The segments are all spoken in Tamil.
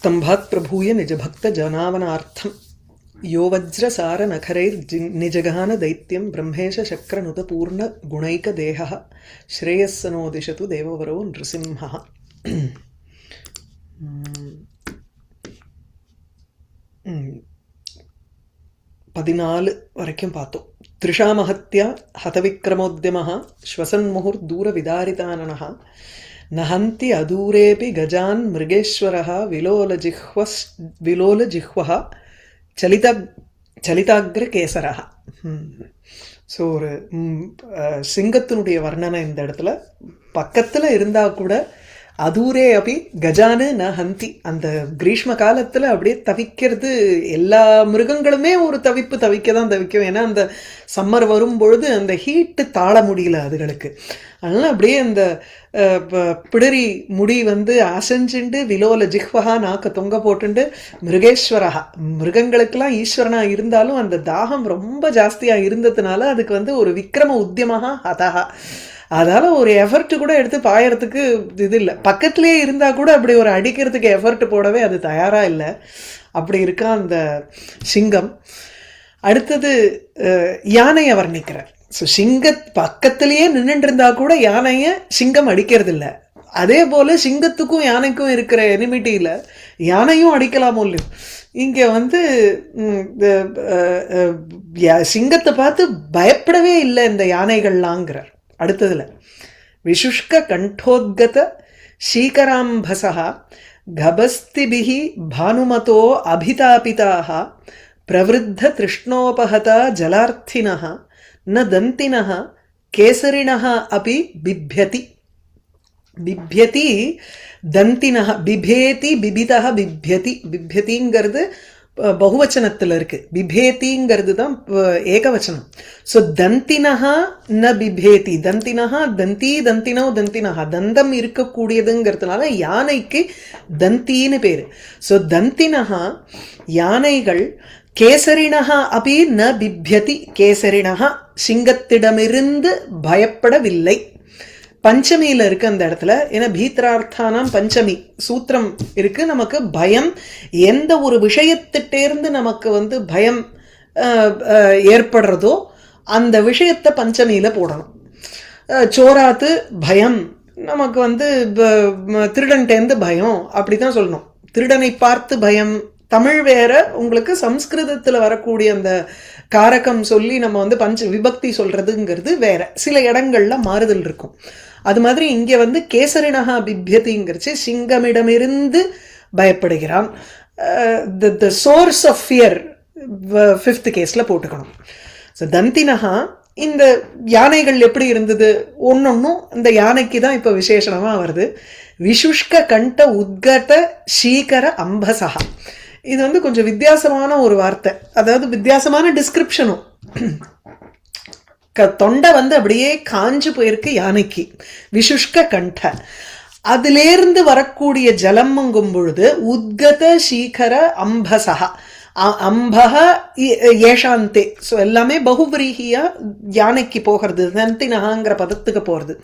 स्तंभात् प्रभूय निजभक्तजनावनार्थं यो वज्रसारनखरैर्निजगान दैत्यं ब्रह्मेश शक्रनुतपूर्णगुणैकदेहः श्रेयस्सनो दिशतु देववरो नृसिंहः. 14 வரைக்கும் பார்த்தோம். த்ரிஷாமஹத்யா ஹதவிக்ரமோத்யமः श्वसन्मुहुर्दूरविदारिताननः நஹந்தி அதூரேபி கஜான் மிருகேஸ்வரः விலோலஜிஹ்வः சலிதாக்ரகேசரः. ஸோ ஒரு சிங்கத்தினுடைய வர்ணனை இந்த இடத்துல பக்கத்தில் இருந்தால் கூட அதூரே அப்படி கஜானு ந ஹந்தி, அந்த கிரீஷ்ம காலத்தில் அப்படியே தவிக்கிறது. எல்லா மிருகங்களுமே ஒரு தவிக்க தான் தவிக்கும். ஏன்னா அந்த சம்மர் வரும்பொழுது அந்த ஹீட்டு தாழ முடியல அதுகளுக்கு. அதனால் அப்படியே அந்த பிடரி முடி வந்து அசைஞ்சுண்டு விலோல ஜிஹ்வஹா நாக்க தொங்க போட்டுண்டு மிருகேஸ்வரஹா, மிருகங்களுக்கெல்லாம் ஈஸ்வரனாக இருந்தாலும் அந்த தாகம் ரொம்ப ஜாஸ்தியாக இருந்ததுனால அதுக்கு வந்து ஒரு விக்ரம உத்தியமாக ஹதஹா, அதால் ஒரு எஃபர்ட் கூட எடுத்து பாயறதுக்கு இது இல்லை. பக்கத்துலேயே இருந்தால் கூட அப்படி ஒரு அடிக்கிறதுக்கு எஃபர்ட் போடவே அது தயாராக இல்லை. அப்படி இருக்கா அந்த சிங்கம். அடுத்தது யானையை வர்ணிக்கிறார். ஸோ சிங்க பக்கத்துலேயே நின்றுட்டு இருந்தா கூட யானையை சிங்கம் அடிக்கிறது இல்லை. அதே போல் சிங்கத்துக்கும் யானைக்கும் இருக்கிற எனிமிட்டியில் யானையும் அடிக்கலாமோ இல்லையோ. இங்கே வந்து சிங்கத்தை பார்த்து பயப்படவே இல்லை இந்த யானைகள்லாங்கிறார். அடுத்ததில் விஷுஷ்க கண்டோத்கத ஷீகராம்பசः கபஸ்திபிஹி பானுமதோ அபிதாபிதாக பிரவருத்த திருஷ்ணோபஹதா ஜலார்த்தினः ந தந்தினः கேசரிணः அபி பிப்யதி. பிப்யதி தந்தினः, பிபேதி பிபிதः பிப்யதி. பிப்யதிங்கிறது பகுவச்சனத்தில் இருக்கு, பிபேதிங்கிறது தான் ஏகவச்சனம். ஸோ தந்தினஹா ந பிபேதி, தந்தினஹா தந்தி தந்தினோ தந்தினஹா, தந்தம் இருக்கக்கூடியதுங்கிறதுனால யானைக்கு தந்தின்னு பேரு. ஸோ தந்தினஹா யானைகள், கேசரிணஹா அபி ந பிப்யதி, கேசரிணஹா சிங்கத்திடமிருந்து பயப்படவில்லை. பஞ்சமியில் இருக்கு அந்த இடத்துல. ஏன்னா பீத்ரார்த்தானாம் பஞ்சமி சூத்திரம் இருக்கு. நமக்கு பயம், எந்த ஒரு விஷயத்திட்டேருந்து நமக்கு வந்து பயம் ஏற்படுறதோ அந்த விஷயத்தை பஞ்சமியில் போடணும். சோராத்து பயம், நமக்கு வந்து திருடன்டேந்து பயம், அப்படி தான் சொல்லணும். திருடனை பார்த்து பயம் தமிழ் வேற, உங்களுக்கு சம்ஸ்கிருதத்தில் வரக்கூடிய அந்த காரகம் சொல்லி நம்ம வந்து விபக்தி சொல்றதுங்கிறது வேற. சில இடங்கள்ல மாறுதல் இருக்கும். அது மாதிரி இங்கே வந்து கேசரிணஹா பிப்யதிங்கிறச்சு சிங்கமிடமிருந்து பயப்படுகிறான். The source of fear 5th கேஸில் போட்டுக்கணும். ஸோ தந்தினஹா, இந்த யானைகள் எப்படி இருந்தது ஒன்னொன்னும் இந்த யானைக்கு தான் இப்போ விசேஷமாக வருது. விஷுஷ்க கண்ட உத்கத ஷீகர அம்பசா. இது வந்து கொஞ்சம் வித்தியாசமான ஒரு வார்த்தை, அதாவது வித்தியாசமான டிஸ்கிரிப்ஷனும். தொண்டை வந்து அப்படியே காஞ்சு போயிருக்கு யானைக்கு. விஷுஷ்க கண்ட, அதிலேருந்து வரக்கூடிய ஜலம்ங்கும் பொழுது உத்கத சீகர அம்பசா, அம்பக ஏஷாந்தே. ஸோ எல்லாமே பகுவிரீகியா யானைக்கு போகிறது, தந்தினஹாங்கிற பதத்துக்கு போகிறது.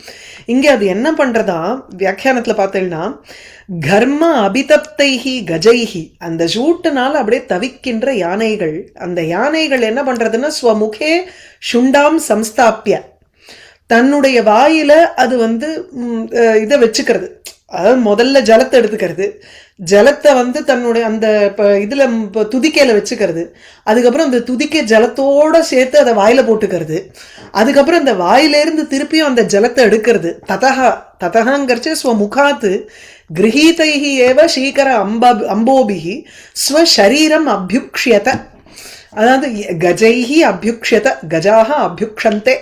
இங்கே அது என்ன பண்ணுறதா வியாக்கியானத்தில் பார்த்தீங்கன்னா, கர்ம அபிதப்தைஹி கஜைஹி, அந்த சூட்டுனால அப்படியே தவிக்கின்ற யானைகள். அந்த யானைகள் என்ன பண்றதுன்னா ஸ்வமுகே சுண்டாம் சம்ஸ்தாப்பிய, தன்னுடைய வாயில அது வந்து இதை வச்சுக்கிறது. அதாவது முதல்ல ஜலத்தை எடுத்துக்கிறது, ஜலத்தை வந்து தன்னுடைய அந்த இதுல துதிக்கையில வச்சுக்கிறது. அதுக்கப்புறம் அந்த துதிக்கை ஜலத்தோட சேர்த்து அதை வாயில போட்டுக்கிறது. அதுக்கப்புறம் அந்த வாயிலிருந்து திருப்பியும் அந்த ஜலத்தை எடுக்கிறது. ததகாங்கிறச்சு ஸ்வமுகாத்து கிரகீதைஹி ஏவ சீகர அம்போபிஹி ஸ்வசரீரம் அபியுக்ஷியத. அதாவது கஜைஹி அபியுக்ஷியத, கஜாக அபியுக்ஷந்தே.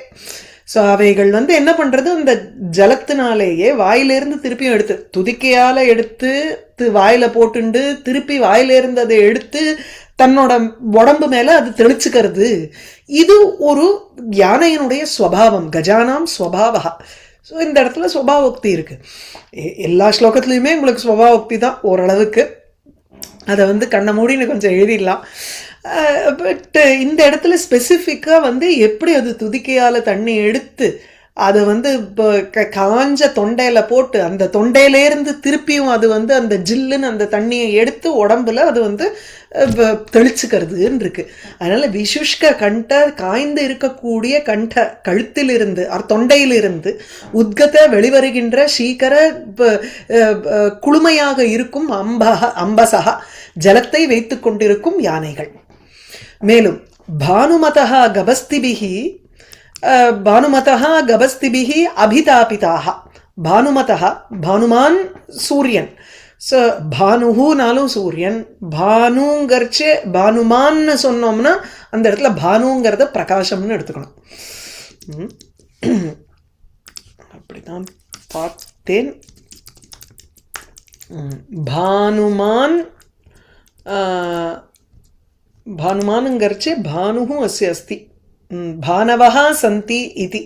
ஸோ அவைகள் வந்து என்ன பண்ணுறது, அந்த ஜலத்தினாலேயே வாயிலிருந்து திருப்பியும் எடுத்து, துதிக்கையால் எடுத்து வாயில் போட்டுண்டு திருப்பி வாயிலிருந்து அதை எடுத்து தன்னோட உடம்பு மேலே அது தெளிச்சுக்கிறது. இது ஒரு யானையினுடைய ஸ்வபாவம், கஜானாம் ஸ்வபாவா. ஸோ இந்த இடத்துல ஸ்வபாவோக்தி இருக்குது. எல்லா ஸ்லோகத்துலேயுமே உங்களுக்கு ஸ்வபாவோக்தி தான் ஓரளவுக்கு. அதை வந்து கண்ணை மூடின்னு கொஞ்சம் எழுதிடலாம். பட் இந்த இடத்துல ஸ்பெசிஃபிக்காக வந்து எப்படி அது துதிக்கையால் தண்ணி எடுத்து அதை வந்து காஞ்ச தொண்டையில போட்டு அந்த தொண்டையிலேருந்து திருப்பியும் அது வந்து அந்த ஜில்லுன்னு அந்த தண்ணியை எடுத்து உடம்புல அது வந்து தெளிச்சுக்கிறதுன்னு இருக்கு. அதனால விசுஷ்க கண்ட காய்ந்து இருக்கக்கூடிய கண்ட கழுத்திலிருந்து தொண்டையிலிருந்து உத்கத வெளிவருகின்ற சீக்கர குளுமையாக இருக்கும் அம்பசகா ஜலத்தை வைத்துக் கொண்டிருக்கும் யானைகள். மேலும் பானுமதா கபஸ்திபிகி அபிதாபிதாக. பானுமதா பானுமான் சூரியன். ஸோ பானுனாலும் சூரியன், பானுங்கர்ச்சே பானுமான்னு சொன்னோம்னா அந்த இடத்துல பானுங்கிறத பிரகாசம்னு எடுத்துக்கணும். அப்படிதான் பார்த்தேன். பானுமான் பானுமானுங்கர்ச்சே பானுஹு அஸ்ய அஸ்தி பானவஹா சந்தி இதி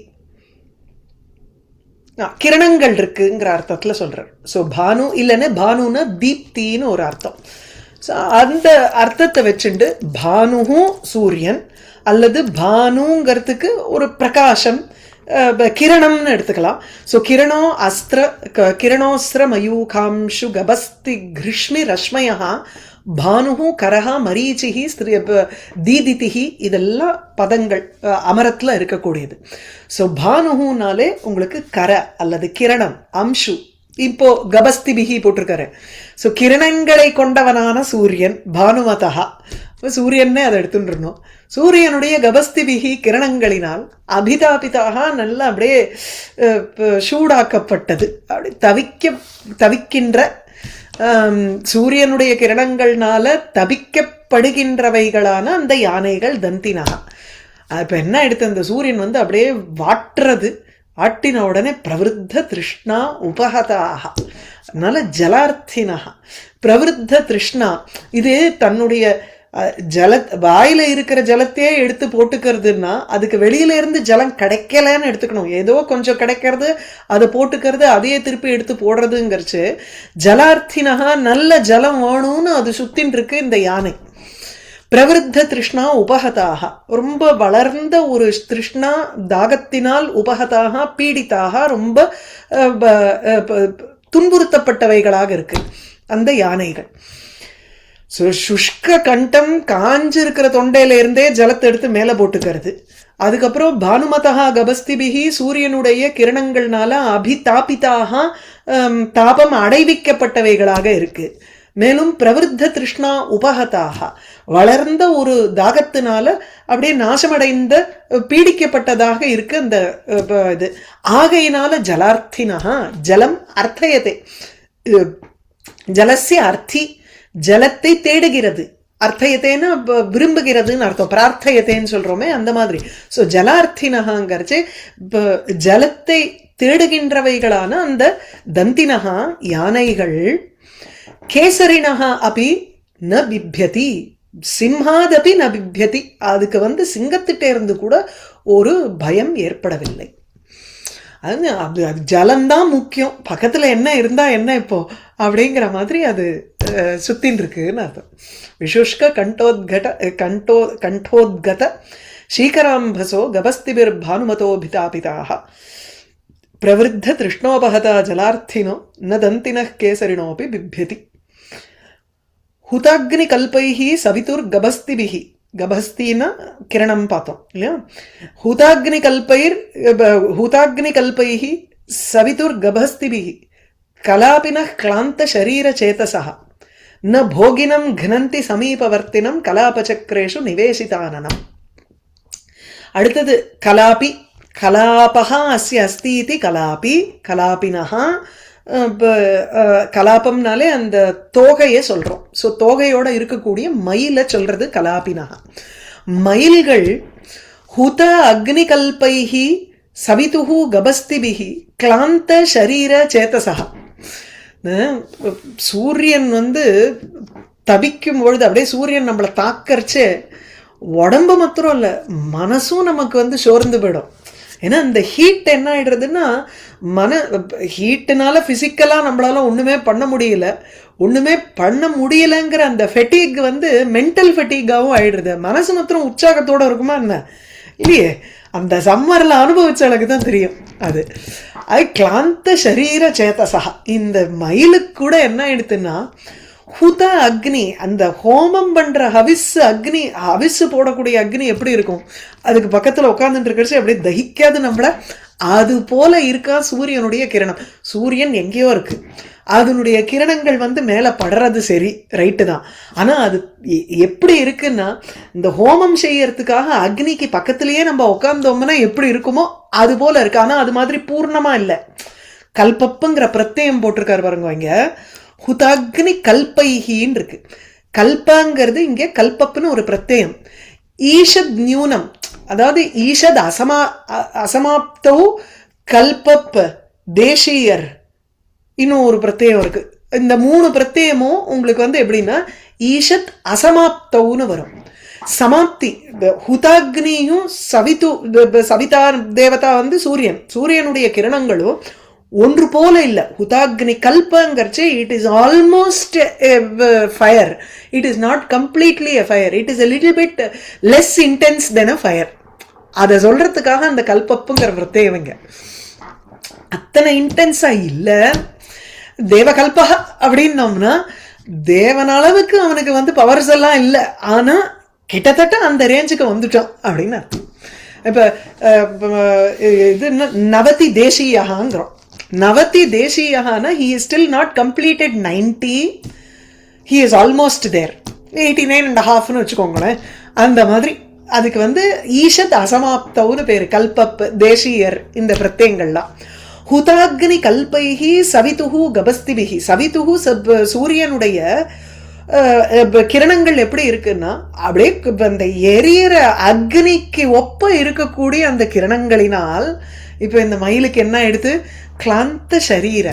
கிரணங்கள் இருக்குங்கிற அர்த்தத்தில் சொல்றார். ஸோ பானு இல்லைன்னு பானுன்னா தீப்தின்னு ஒரு அர்த்தம். ஸோ அந்த அர்த்தத்தை வச்சுண்டு பானுஹு சூரியன் அல்லது பானுங்கிறதுக்கு ஒரு பிரகாசம் கிரணம்னு எடுத்துக்கலாம். ஸோ கிரணோஸ்திர மயூகாம்ஷு கபஸ்தி கிருஷ்மி ரஷ்மயா பானுஹு கரஹா மரீச்சிஹி தீதிதிஹி இதெல்லாம் பதங்கள் அமரத்தில் இருக்கக்கூடியது. ஸோ பானுஹுனாலே உங்களுக்கு கர அல்லது கிரணம் அம்சு. இப்போ கபஸ்திபிகி போட்டிருக்காரு. ஸோ கிரணங்களை கொண்டவனான சூரியன் பானுமதா. சூரியன்னே அதை எடுத்துட்டுருந்தோம். சூரியனுடைய கபஸ்திபிகி கிரணங்களினால் அபிதாபிதாக நல்லா அப்படியே சூடாக்கப்பட்டது, அப்படி தவிக்கின்ற சூரியனுடைய கிரணங்கள்னால தபிக்கப்படுகின்றவைகளான அந்த யானைகள் தந்தினகா. இப்போ என்ன எடுத்து அந்த சூரியன் வந்து அப்படியே வாட்டுறது, ஆட்டின உடனே பிரவருத்த திருஷ்ணா உபகதாக. அதனால ஜலார்த்தினகா பிரவருத்த திருஷ்ணா. இது தன்னுடைய வாயில இருக்கிற ஜலத்தையே எடுத்து போட்டுக்கிறதுன்னா அதுக்கு வெளியில இருந்து ஜலம் கிடைக்கலன்னு எடுத்துக்கணும். ஏதோ கொஞ்சம் கிடைக்கிறது அதை போட்டுக்கிறது, அதையே திருப்பி எடுத்து போடுறதுங்கிறச்சு ஜலார்த்தினகா நல்ல ஜலம் வேணும்னு அது சுத்தின் இருக்கு இந்த யானை. பிரவருத்த திருஷ்ணா உபகதாக ரொம்ப வளர்ந்த ஒரு திருஷ்ணா தாகத்தினால் உபகதாக பீடித்தாக ரொம்ப துன்புறுத்தப்பட்டவைகளாக இருக்கு அந்த யானைகள். ஸோ சுஷ்க கண்டம் காஞ்சிருக்கிற தொண்டையில இருந்தே ஜலத்தை எடுத்து மேலே போட்டுக்கிறது. அதுக்கப்புறம் பானுமதா கபஸ்திபிகி சூரியனுடைய கிரணங்கள்னால அபிதாபிதாக தாபம் அடைவிக்கப்பட்டவைகளாக இருக்கு. மேலும் பிரவருத்த திருஷ்ணா உபகதாக வளர்ந்த ஒரு தாகத்தினால அப்படியே நாசமடைந்த பீடிக்கப்பட்டதாக இருக்கு அந்த இது. ஆகையினால ஜலார்த்தினா ஜலம் அர்த்தயத்தை ஜலசிய அர்த்தி ஜலத்தை தேடுகிறது, அர்த்தயத்தேன்னு விரும்புகிறதுன்னு அர்த்தம், பிரார்த்தயத்தேன்னு சொல்றோமே அந்த மாதிரி. ஸோ ஜலார்த்தினகாங்கிறச்சு ஜலத்தை தேடுகின்றவைகளான அந்த தந்தினகா யானைகள் கேசரினகா அப்படி ந பிப்யதி சிம்ஹாதபி ந பிப்யதி. அதுக்கு வந்து சிங்கத்திட்ட இருந்து கூட ஒரு பயம் ஏற்படவில்லை. அது அது ஜலம்தான் முக்கியம், பக்கத்துல என்ன இருந்தா என்ன இப்போ அப்படிங்கிற மாதிரி அது சுத்தின் இருக்குன்னு அர்த்தம். விசுஷ்க கண்டோத்கத சீகராம்பசோ கபஸ்திபிர் பானுமதோபிதாபிதாக பிரவருத்த திருஷ்ணோபகதா ஜலார்த்தினோ ந தந்தின கேசரினோபி பிப்யதி. ஹுதாக்னி கல்பைஹி சவிதுர் கபஸ்திபிஹி. கபஸ்தின்னா கிரணம் பார்த்தோம் இல்லையா. ஹூதாக்னி கல்பைஹி சவிதுர் கபஸ்திபிஹி கலாபின கிளாந்த சரீர சேதசா ந போகினம் கினந்தி சமீபவர்த்தினம் கலாபச்சக்ரேஷு நிவேசிதானனம். அடுத்தது கலாபி. கலாபஹா அஸ்ய அஸ்தி இதி கலாபி. கலாபினஹா கலாபம்னாலே அந்த தோகையை சொல்றோம். ஸோ தோகையோட இருக்கக்கூடிய மயிலை சொல்றது கலாபினஹா. மயில்கள் ஹுத அக்னி கல்பைஹி சவிதுஹு கபஸ்திபிஹி கிளாந்த சரீர சேதசா. சூரியன் வந்து தவிக்கும் பொழுது அப்படியே சூரியன் நம்மளை தாக்கறச்சே உடம்பு மாத்திரம் இல்லை மனசும் நமக்கு வந்து சோர்ந்து போயிடும். ஏன்னா இந்த ஹீட் என்ன ஆயிடுறதுன்னா ஹீட்டுனால ஃபிசிக்கலாக நம்மளால ஒன்றுமே பண்ண முடியலைங்கிற அந்த ஃபெட்டிக் வந்து மென்டல் ஃபெட்டிக்காகவும் ஆயிடுறது. மனசு மாத்திரம் உற்சாகத்தோடு இருக்குமா என்ன, இல்லையே, அந்த சம்மர்ல அனுபவிச்சவளுக்கு தான் தெரியும் அது. அது கிளாந்த சரீர சேதசா. இந்த மயிலுக்கு கூட என்ன ஆயிடுத்துன்னா ஹுத அக்னி, அந்த ஹோமம் பண்ற ஹவிஸ் அக்னி, ஹவிஸ் போடக்கூடிய அக்னி எப்படி இருக்கும், அதுக்கு பக்கத்துல உட்கார்ந்துட்டு இருக்கிறச்சு அப்படியே தகிக்காது நம்மள. அது போல இருக்கா சூரியனுடைய கிரணம். சூரியன் எங்கேயோ இருக்கு, அதனுடைய கிரணங்கள் வந்து மேல படுறது சரி, ரைட்டு தான். ஆனா அது எப்படி இருக்குன்னா, இந்த ஹோமம் செய்யறதுக்காக அக்னிக்கு பக்கத்திலேயே நம்ம உட்கார்ந்தோம்னா எப்படி இருக்குமோ அது போல இருக்கு. ஆனா அது மாதிரி பூர்ணமா இல்லை. கல்பப்புங்கிற பிரத்யம் போட்டிருக்காரு பாருங்க இங்க, ஹுதாக்னி கல்பைகின்னு இருக்கு. கல்பங்கிறது இங்கே கல்பப்புன்னு ஒரு பிரத்யம். ஈஷத் நியூனம், அதாவது ஈஷத் அசமாப்தோ கல்பப் தேசியர் இன்னும் ஒரு பிரத்யம் இருக்கு. இந்த 3 பிரத்யமும் உங்களுக்கு வந்து எப்படின்னா ஈஷத் அசமாப்தவுன்னு வரும். சமாப்தி ஹுதாக்னியும் சவிதா தேவதா வந்து சூரியன், சூரியனுடைய கிரணங்களும் ஒன்று போல இல்லை. ஹுதாக்னி கல்பங்கர்ச்சே it is almost fire, it is not completely a fire, it is a little bit less intense than a fire. அதை சொல்றதுக்காக அந்த கல்பப்புங்கிற பிரத்யவங்க அத்தனை இன்டென்ஸா இல்லை. தேவகல்பா அப்படின்னோம்னா தேவன் அளவுக்கு அவனுக்கு வந்து பவர்ஸ் எல்லாம் இல்லை, ஆனா கிட்டத்தட்ட அந்த ரேஞ்சுக்கு வந்துட்டான் அப்படின்னு அர்த்தம். இப்ப இது நவதி தேசியகாங்கிறோம். நவதி தேசியகானா he is still not completed 90, he is almost there, 89.5ன்னு வச்சுக்கோங்களேன். அந்த மாதிரி அதுக்கு வந்து ஈஷத் அசமாப்தவுன்னு பேரு, கல்பப் தேசியர் இந்த பிரத்யங்கள்லாம். ஹுதாக்னி கல்பைஹி சவிதுஹு கபஸ்திபிஹி. சவிதுஹு சூரியனுடைய கிரணங்கள் எப்படி இருக்குன்னா அப்படியே அந்த எரியற அக்னிக்கு ஒப்ப இருக்கக்கூடிய அந்த கிரணங்களினால் இப்ப இந்த மயிலுக்கு என்ன எடுத்து கிளாந்த சரீர,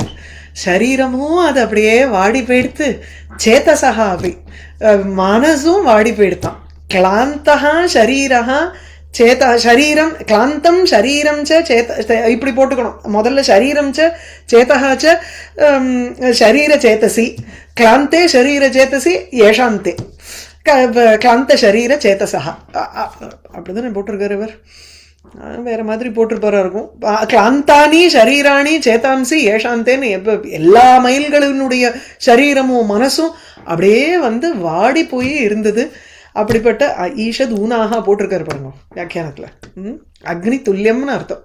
சரீரமும் அது அப்படியே வாடி போயிடுத்து. சேதசகா அப்படி மனசும் வாடி போயிடுத்தான். கிளாந்தகா சரீரகா சேத சரீரம் கிளாந்தம் சரீரம் சேத இப்படி போட்டுக்கணும். முதல்ல சரீரம் சேதகா சரீர சேதசி கிளாந்தே சரீர சேதசி ஏஷாந்தே கிளாந்த சரீர சேதசா அப்படிதானே போட்டிருக்காரு இவர். வேற மாதிரி போட்டிருப்பாரா இருக்கும். கிளாந்தானி சரீராணி சேதாம்சி ஏஷாந்தேன்னு எல்லா மயில்களினுடைய சரீரமும் மனசும் அப்படியே வந்து வாடி போய் இருந்தது. அப்படிப்பட்ட ஈஷத் ஊனாகா போட்டிருக்காரு பாருங்க வியாக்கியானத்துல. அக்னி துல்லியம்னு அர்த்தம்.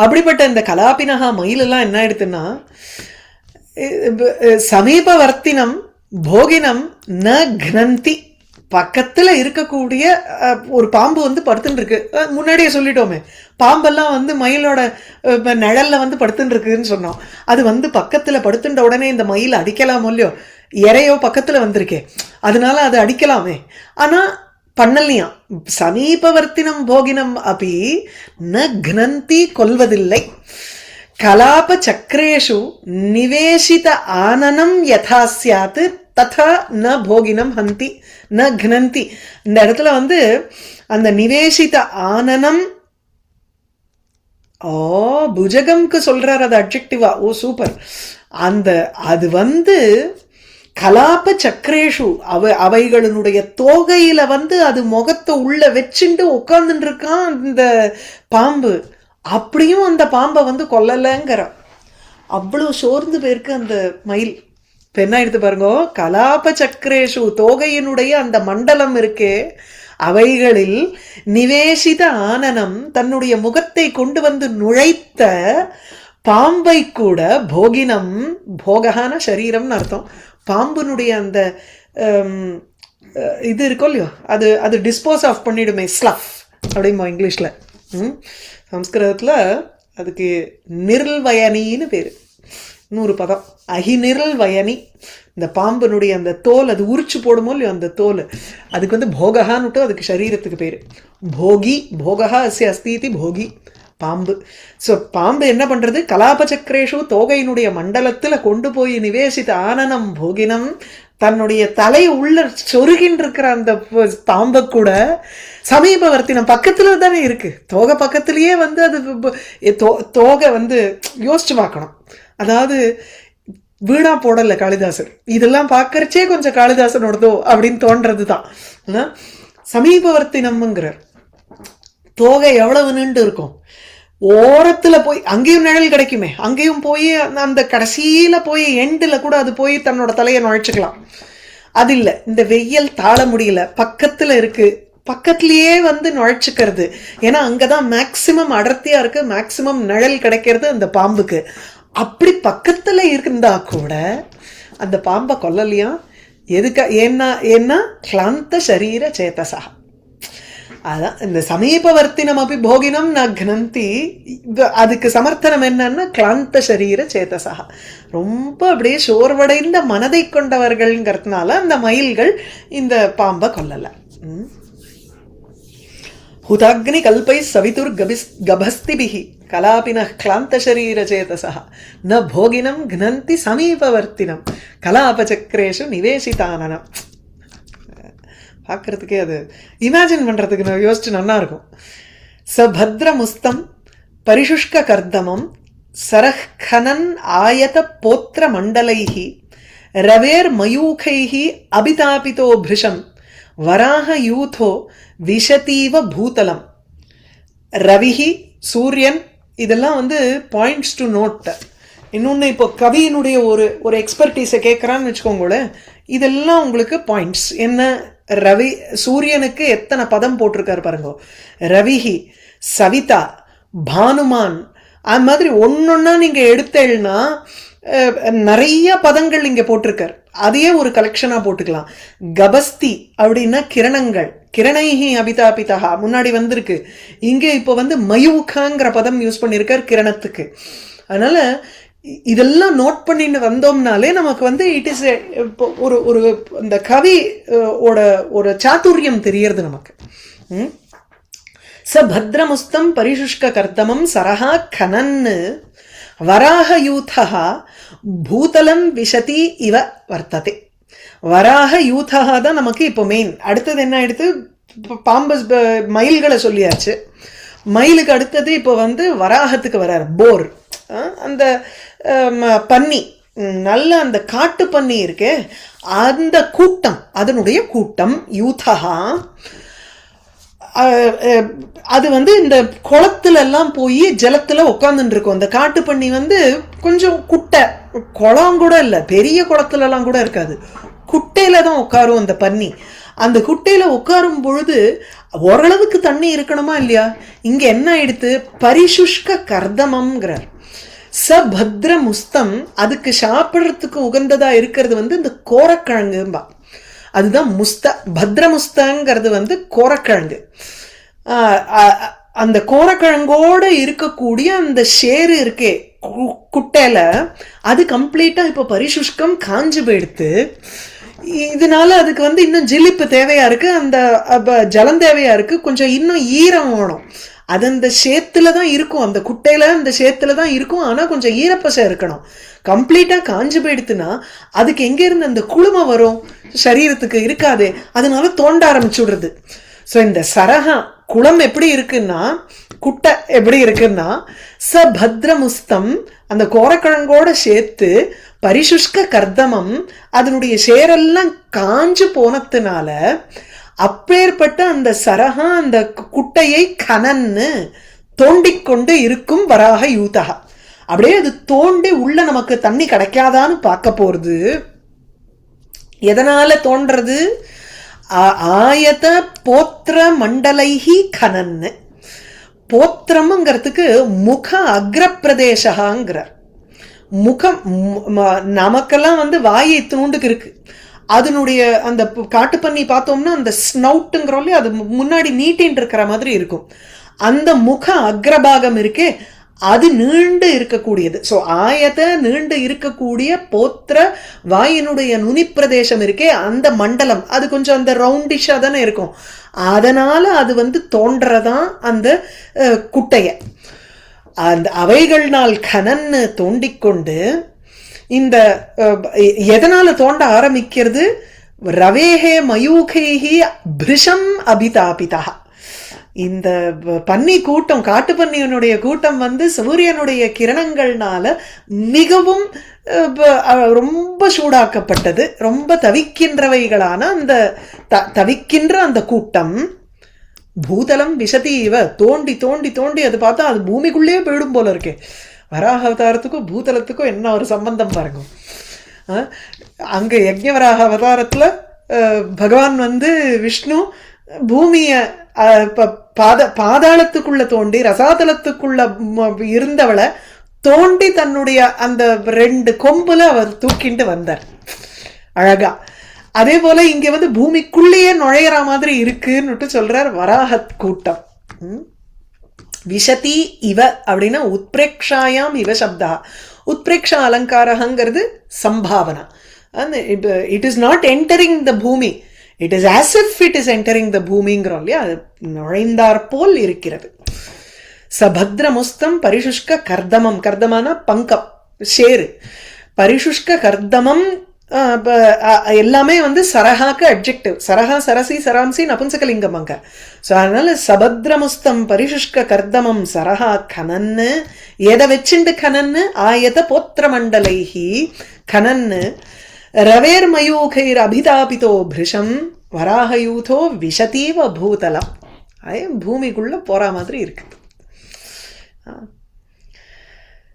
அப்படிப்பட்ட இந்த கலாபினகா மயிலெல்லாம் என்ன ஆயிடுத்துன்னா சமீபவர்த்தினம் போகினம் ந கனந்தி. பக்கத்துல இருக்கக்கூடிய ஒரு பாம்பு வந்து படுத்துட்டு இருக்கு. முன்னாடியே சொல்லிட்டோமே, பாம்பெல்லாம் வந்து மயிலோட நிழல்ல வந்து படுத்துட்டு இருக்குன்னு சொன்னோம். அது வந்து பக்கத்துல படுத்துட்ட உடனே இந்த மயில் அடிக்கலாமோ இல்லையோ, இறையோ பக்கத்துல வந்திருக்கே, அதனால அது அடிக்கலாமே. ஆனா பண்ணலையா. சமீபவர்த்தினம் போகினம் அப்படி ந கனந்தி, கொல்வதில்லை. கலாப சக்கரேஷு நிவேசித ஆனனம் யதா ஸ்யாத் ததா ந போகினம் ஹந்தி ந கனந்தி. இந்த இடத்துல வந்து அந்த நிவேசித ஆனனம், புஜகம்க்கு சொல்றார் அது அட்ஜெக்டிவா. ஓ சூப்பர். அந்த அது வந்து கலாப சக்கரேஷு அவைகளினுடைய தோகையில வந்து அது முகத்தை உள்ள வச்சுட்டு உட்கார்ந்துட்டு இருக்கான் இந்த பாம்பு. அப்படியும் அந்த பாம்பை வந்து கொல்லலைங்கிற அவ்வளவு சோர்ந்து போயிருக்கு அந்த மயில். இப்ப என்ன எடுத்து பாருங்க, கலாப சக்கரேஷு தோகையினுடைய அந்த மண்டலம் இருக்கே, அவைகளில் நிவேசித ஆனனம் தன்னுடைய முகத்தை கொண்டு வந்து நுழைத்த பாம்பை கூட போகினம், போககான சரீரம்னு அர்த்தம். பாம்பினுடைய அந்த இது இருக்கும் இல்லையோ, அது அது டிஸ்போஸ் ஆஃப் பண்ணிடுமே, ஸ்லஃப் அப்படிம்போ இங்கிலீஷ்ல. சம்ஸ்கிருதத்தில் அதுக்கு நிர்வயனின்னு பேர். இன்னொரு பதம் அஹிநிரல் வயனி. இந்த பாம்பினுடைய அந்த தோல் அது உரிச்சு போடுமோ இல்லையோ அந்த தோல், அதுக்கு வந்து போகஹான்னுட்டு அதுக்கு சரீரத்துக்கு பேர். போகி போகஹா அஸ்ய அஸ்தீதி போகி பாம்பு. ஸோ பாம்பு என்ன பண்றது, கலாபச்சக்கரேஷு தோகையினுடைய மண்டலத்துல கொண்டு போய் நிவேசித்த ஆனனம் போகினம், தன்னுடைய தலை உள்ள சொருகின் இருக்கிற அந்த பாம்பை கூட சமீபவர்த்தினம் பக்கத்துல தானே இருக்கு, தோகை பக்கத்திலேயே வந்து அது தோகை வந்து யோசிச்சு பார்க்கணும். அதாவது வீணா போடல காளிதாசன். இதெல்லாம் பார்க்கறச்சே கொஞ்சம் காளிதாசனோடதோ அப்படின்னு தோன்றதுதான். சமீபவர்த்தினம்ங்கிறார். தோகை எவ்வளவு நீண்டு இருக்கும், ஓரத்துல போய் அங்கேயும் நிழல் கிடைக்குமே, அங்கேயும் போய் அந்த கடைசியில போய் எண்டுல கூட அது போய் தன்னோட தலையை நுழைச்சுக்கலாம். அது இல்ல, இந்த வெயில் தாழ முடியல, பக்கத்துல இருக்கு, பக்கத்திலேயே வந்து நுழைச்சுக்கிறது. ஏன்னா அங்கதான் மேக்சிமம் அடர்த்தியா இருக்கு, மேக்சிமம் நிழல் கிடைக்கிறது அந்த பாம்புக்கு. அப்படி பக்கத்துல இருந்தா கூட அந்த பாம்பை கொல்லலையா? எதுக்கா? ஏன்னா கிளாந்த சரீர சேதசா. அதான் இந்த சமீபவர்த்தினம் அப்படி போகினம் நான் கனந்தி. அதுக்கு சமர்த்தனம் என்னன்னா கிளாந்த சரீர சேதசா, ரொம்ப அப்படியே சோர்வடைந்த மனதை கொண்டவர்கள்ங்கிறதுனால அந்த மயில்கள் இந்த பாம்பை கொல்லல. हुताग्नि कल्पै सवितुर्गभस्तिभिः कलापिनः क्लान्तशरीरचेतसः न भोगिनं घ्नन्ति समीपवर्तिनं कलापचक्रेषु निवेशितानனம். பார்க்கறதுக்கே அது இமேஜின் பண்றதுக்கு நான் யோசிச்சு நல்லா இருக்கும். சபத்ரமுஸ்தம் பரிசுஷ்க கர்தமம் சரஹ்கனன் ஆயத போத்திர மண்டலைஹி ரவேர் மயூகைஹி அபிதாபிதோ பிருஷம் வராக யூதோ விஷதீவ பூதலம். ரவிஹி சூரியன், இதெல்லாம் வந்து பாயிண்ட்ஸ் டு நோட். இன்னொன்று, இப்போ கவியினுடைய ஒரு எக்ஸ்பர்டீஸை கேட்குறான்னு வச்சுக்கோங்களேன், இதெல்லாம் உங்களுக்கு பாயிண்ட்ஸ். என்ன? ரவி, சூரியனுக்கு எத்தனை பதம் போட்டிருக்காரு பாருங்க. ரவிஹி, சவிதா, பானுமான், அது மாதிரி ஒன்னொன்னா நீங்க எடுத்தேன்னா நிறைய பதங்கள் இங்க போட்டிருக்கார். அதையே ஒரு கலெக்ஷனா போட்டுக்கலாம். கபஸ்தி அப்படின்னா கிரணங்கள், கிரணைஹி அபிதாபிதா முன்னாடி வந்திருக்கு. இங்கே இப்போ வந்து மயூகாங்கிற பதம் யூஸ் பண்ணியிருக்கார் கிரணத்துக்கு. அதனால இதெல்லாம் நோட் பண்ணிட்டு வந்தோம்னாலே நமக்கு வந்து இட் இஸ் ஒரு ஒரு இந்த கவி ஒரு சாதுரியம் தெரியறது நமக்கு. ச பத்ரமுஸ்தம் பரிசுஷ்க கர்தமம் சரஹா கனன்னு வராக யூதா பூதலம் விஷதி இவ வர்த்ததே. வராக யூதா தான் நமக்கு இப்போ மெயின். அடுத்தது என்ன ஆயிடுத்து? பாம்பு மயில்களை சொல்லியாச்சு. மயிலுக்கு அடுத்தது இப்போ வந்து வராகத்துக்கு வராரு போர். அந்த பன்னி, நல்ல அந்த காட்டு பன்னி இருக்கு, அந்த கூட்டம், அதனுடைய கூட்டம் யூதா. அது வந்து இந்த குளத்துல எல்லாம் போய் ஜலத்துல உட்காந்துட்டு இருக்கும். அந்த காட்டு பண்ணி வந்து கொஞ்சம் குட்டை, குளம் கூட இல்லை, பெரிய குளத்துல எல்லாம் கூட இருக்காது, குட்டையில தான் உட்காரும் அந்த பன்னி. அந்த குட்டையில உட்காரும் பொழுது ஓரளவுக்கு தண்ணி இருக்கணுமா இல்லையா? இங்க என்ன ஆயிடுத்து? பரிசுஷ்க கர்தமம்ங்கிறார். சபத்ர முஸ்தம், அதுக்கு சாப்பிட்றதுக்கு உகந்ததா இருக்கிறது வந்து இந்த கோரக்கிழங்கும்பா. அதுதான் முஸ்த. பத்ரமுஸ்தங்கிறது வந்து கோரக்கிழங்கு. அந்த கோரக்கிழங்கோட இருக்கக்கூடிய அந்த ஷேரு இருக்கே குட்டையில, அது கம்ப்ளீட்டா இப்போ பரிசுஷ்கம் காஞ்சு போயிடுத்து. இதனால அதுக்கு வந்து இன்னும் ஜிலிப்பு தேவையா இருக்கு, அந்த ஜலம் தேவையா இருக்கு, கொஞ்சம் இன்னும் ஈரம் வேணும். அது அந்த சேத்துல தான் இருக்கும், அந்த குட்டையில அந்த சேத்துல தான் இருக்கும். ஆனா கொஞ்சம் ஈரப்பசை இருக்கணும். கம்ப்ளீட்டா காஞ்சு போயிடுத்துன்னா அதுக்கு எங்க இருந்து அந்த குளுமை வரும்? சரீரத்துக்கு இருக்காது. அதனால தோண்ட ஆரம்பிச்சு விடுறது. ஸோ இந்த சரகா குளம் எப்படி இருக்குன்னா, குட்டை எப்படி இருக்குன்னா, சபத்ரமுஸ்தம் அந்த கோரக்கிழங்கோட சேர்த்து பரிசுஷ்க கர்தமம், அதனுடைய சேரெல்லாம் காஞ்சு போனதுனால அப்பேற்பட்ட அந்த சரகா அந்த குட்டையை கனன்னு தோண்டிக்கொண்டு இருக்கும் வராக யூதகா. அப்படியே அது தோண்டி உள்ள நமக்கு தண்ணி கிடைக்காதான்னு பார்க்க போறது. எதனால தோன்றது? ஆயத போத்திர மண்டலைஹி கனன்னு. போத்திரம்ங்கிறதுக்கு முக அக்ரப்பிரதேசகாங்கிறார். முகம், நமக்கெல்லாம் வந்து வாயை இத்தினூண்டுக்கு இருக்கு. அதனுடைய அந்த காட்டு பண்ணி பார்த்தோம்னா அந்த ஸ்னவுட்டுங்கிறோம், அது முன்னாடி நீட்டின் இருக்கிற மாதிரி இருக்கும். அந்த முக அக்ரபாகம் இருக்கே, அது நீண்டு இருக்கக்கூடியது. ஸோ ஆயத நீண்டு இருக்கக்கூடிய போத்திர வாயினுடைய நுனி பிரதேசம் இருக்கே, அந்த மண்டலம் அது கொஞ்சம் அந்த ரவுண்டிஷா தானே இருக்கும். அதனால அது வந்து தோன்றதான் அந்த குட்டைய. அந்த அவைகள்னால் கனன்னு தோண்டிக்கொண்டு இந்த எதனால தோண்ட ஆரம்பிக்கிறது? ரவேஹே மயூகைஹி பிருஷம் அபிதாபிதா. இந்த பன்னி கூட்டம், காட்டு பன்னியனுடைய கூட்டம் வந்து சூரியனுடைய கிரணங்கள்னால மிகவும் ரொம்ப சூடாக்கப்பட்டது, ரொம்ப தவிக்கின்றவைகளான அந்த தவிக்கின்ற அந்த கூட்டம் பூதலம் விசதி இவ தோண்டி தோண்டி தோண்டி அது பார்த்தா அது பூமிக்குள்ளேயே போயிடும் போல இருக்கே. வராக அவதாரத்துக்கும் பூதலத்துக்கும் என்ன ஒரு சம்பந்தம் பாருங்க. அங்க யஜ்ஞவராக அவதாரத்துல பகவான் வந்து விஷ்ணு பூமிய பாதாளத்துக்குள்ள தோண்டி ரசாதலத்துக்குள்ள இருந்தவளை தோண்டி தன்னுடைய அந்த 2 கொம்புல அவர் தூக்கிண்டு வந்தார் அழகா. அதே போல இங்க வந்து பூமிக்குள்ளேயே நுழையிற மாதிரி இருக்குன்னு சொல்றார் வராக கூட்டம். விஷதி இவ அப்படின்னா உத்பிரேக்ஷாயாம் இவ சப்தா. உத்பிரேக்ஷா அலங்காரங்கிறது சம்பாவனா. It is not entering the பூமி, it is as if it is entering the பூமிங்கிறோம் இல்லையா, அது நுழைந்தார் போல் இருக்கிறது. சபத்ரமுஸ்தம் பரிசுஷ்க கர்தமம், கர்தமான பங்கம் ஷேரு, பரிசுஷ்க கர்தமம் எல்லாமே வந்து சரஹாக்கு அட்ஜெக்டிவ். சரஹா சரசி சராம்சி நபுன்சகலிங்கம் அங்க. ஸோ அதனால சபத்ரமுஸ்தம் பரிசுஷ்க கர்தமம் சரஹா கனன்னு, எதை வச்சுண்டு கனன்னு, ஆயத போத்திர மண்டலைஹி கனன்னு, ரவேர் மயூகைர் அபிதாபிதோ பிருஷம் வராகயூதோ விஷதீவ பூதலம். அதே பூமிக்குள்ள போற மாதிரி இருக்கு.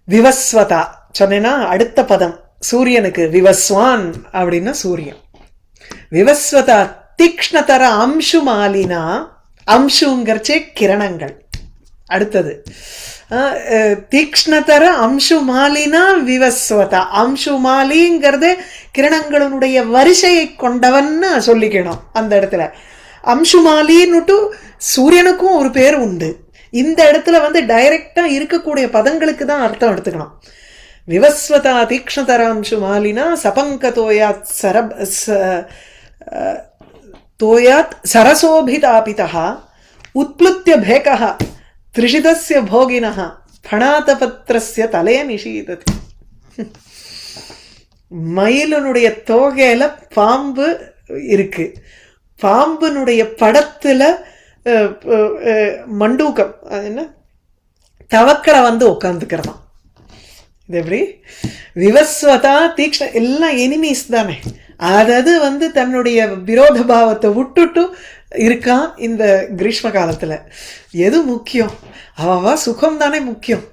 விவஸ்வதா சொன்னேன்னா அடுத்த பதம் சூரியனுக்கு விவஸ்வான் அப்படின்னா சூரியன். விவஸ்வதா தீக்ஷ்ணதர அம்சு மாலினா, அம்சுங்கிறச்சே கிரணங்கள். அடுத்தது தீக்ஷ்ணதர அம்சு மாலினா விவஸ்வதா. அம்சு மாலிங்கிறது கிரணங்களுடைய வரிசையை கொண்டவன்னு சொல்லிக்கணும் அந்த இடத்துல. அம்சுமாலின்னுட்டு சூரியனுக்கும் ஒரு பேர் உண்டு. இந்த இடத்துல வந்து டைரக்டா இருக்கக்கூடிய பதங்களுக்கு தான் அர்த்தம் எடுத்துக்கணும். விவஸ்வதா தீக்ஷ்ணதராம்சு மாலினா சபங்க தோயாத் சரசோபிதாபிதா உத்ப்ளுத்ய பேகஹ த்ரிஷிதஸ்ய போகினஹ ஃபணாதபத்ரஸ்ய தலே நிஷீததி. மயிலனுடைய தோகையில பாம்பு இருக்கு, பாம்புனுடைய படத்துல மண்டூக்கம் என்ன தவக்கடை வந்து உட்காந்துக்கிறதாம். இது எப்படி விவஸ்வதா தீக்ஷ்ண எல்லாம் எனிமீஸ் தானே, அதாவது வந்து தன்னுடைய விரோத பாவத்தை விட்டுட்டு இருக்கான் இந்த கிரீஷ்ம காலத்துல. எது முக்கியம்? அவ சுகம் தானே முக்கியம்.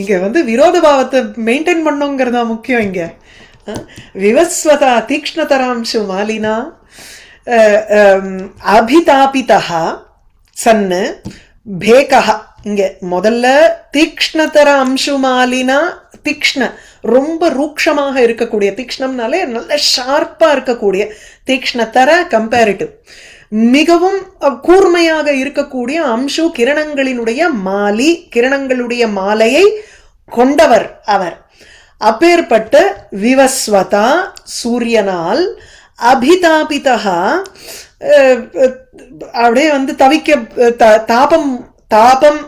இங்க வந்து விரோத பாவத்தை மெயின்டைன் பண்ணுங்கிறதா முக்கியம். இங்க விவஸ்வதா தீக்ஷ்ணதராம்சு மாலினா அபிதாபிதா சன்னு பேகா. இங்க முதல்ல தீக்ஷ்ணதர அம்சு மாலினா, தீக்ஷ்ண ரொம்ப ரூக்ஷமாக இருக்கக்கூடிய, தீக்ஷ்ணம்னாலே நல்ல ஷார்ப்பா இருக்கக்கூடிய, தீக்ஷ்ணதர கம்பேரிட்டிவ் மிகவும் கூர்மையாக இருக்கக்கூடிய, அம்சு கிரணங்களினுடைய மாலி, கிரணங்களுடைய மாலையை கொண்டவர் அவர். அப்பேற்பட்ட விவஸ்வதா சூரியனால் அபிதாபிதா அப்படியே வந்து தாபம் தாபம்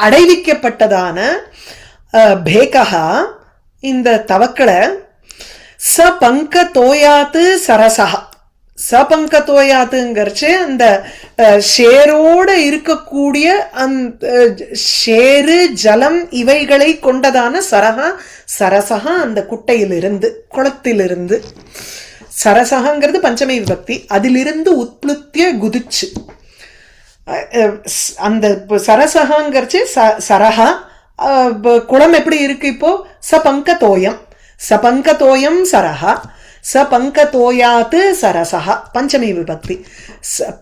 அடைவிக்கப்பட்டதான பேகா இந்த தவக்களை சபங்க தோயாத்து சரசா. சபங்க தோயாத்துங்கிறச்சு அந்த ஷேரோட இருக்கக்கூடிய அந்த ஷேரு ஜலம் இவைகளை கொண்டதான சரகா சரசகா அந்த குட்டையிலிருந்து குளத்திலிருந்து. சரசகாங்கிறது பஞ்சமி விபக்தி, அதிலிருந்து உத்ப்ளுத்திய குதிச்சு அந்த சரசகாங்கிறச்சு சரஹா. குளம் எப்படி இருக்கு இப்போ? சபங்க தோயம், சபங்க தோயம் சரஹா, சபங்க தோயாத்து சரசஹா பஞ்சமி விபக்தி.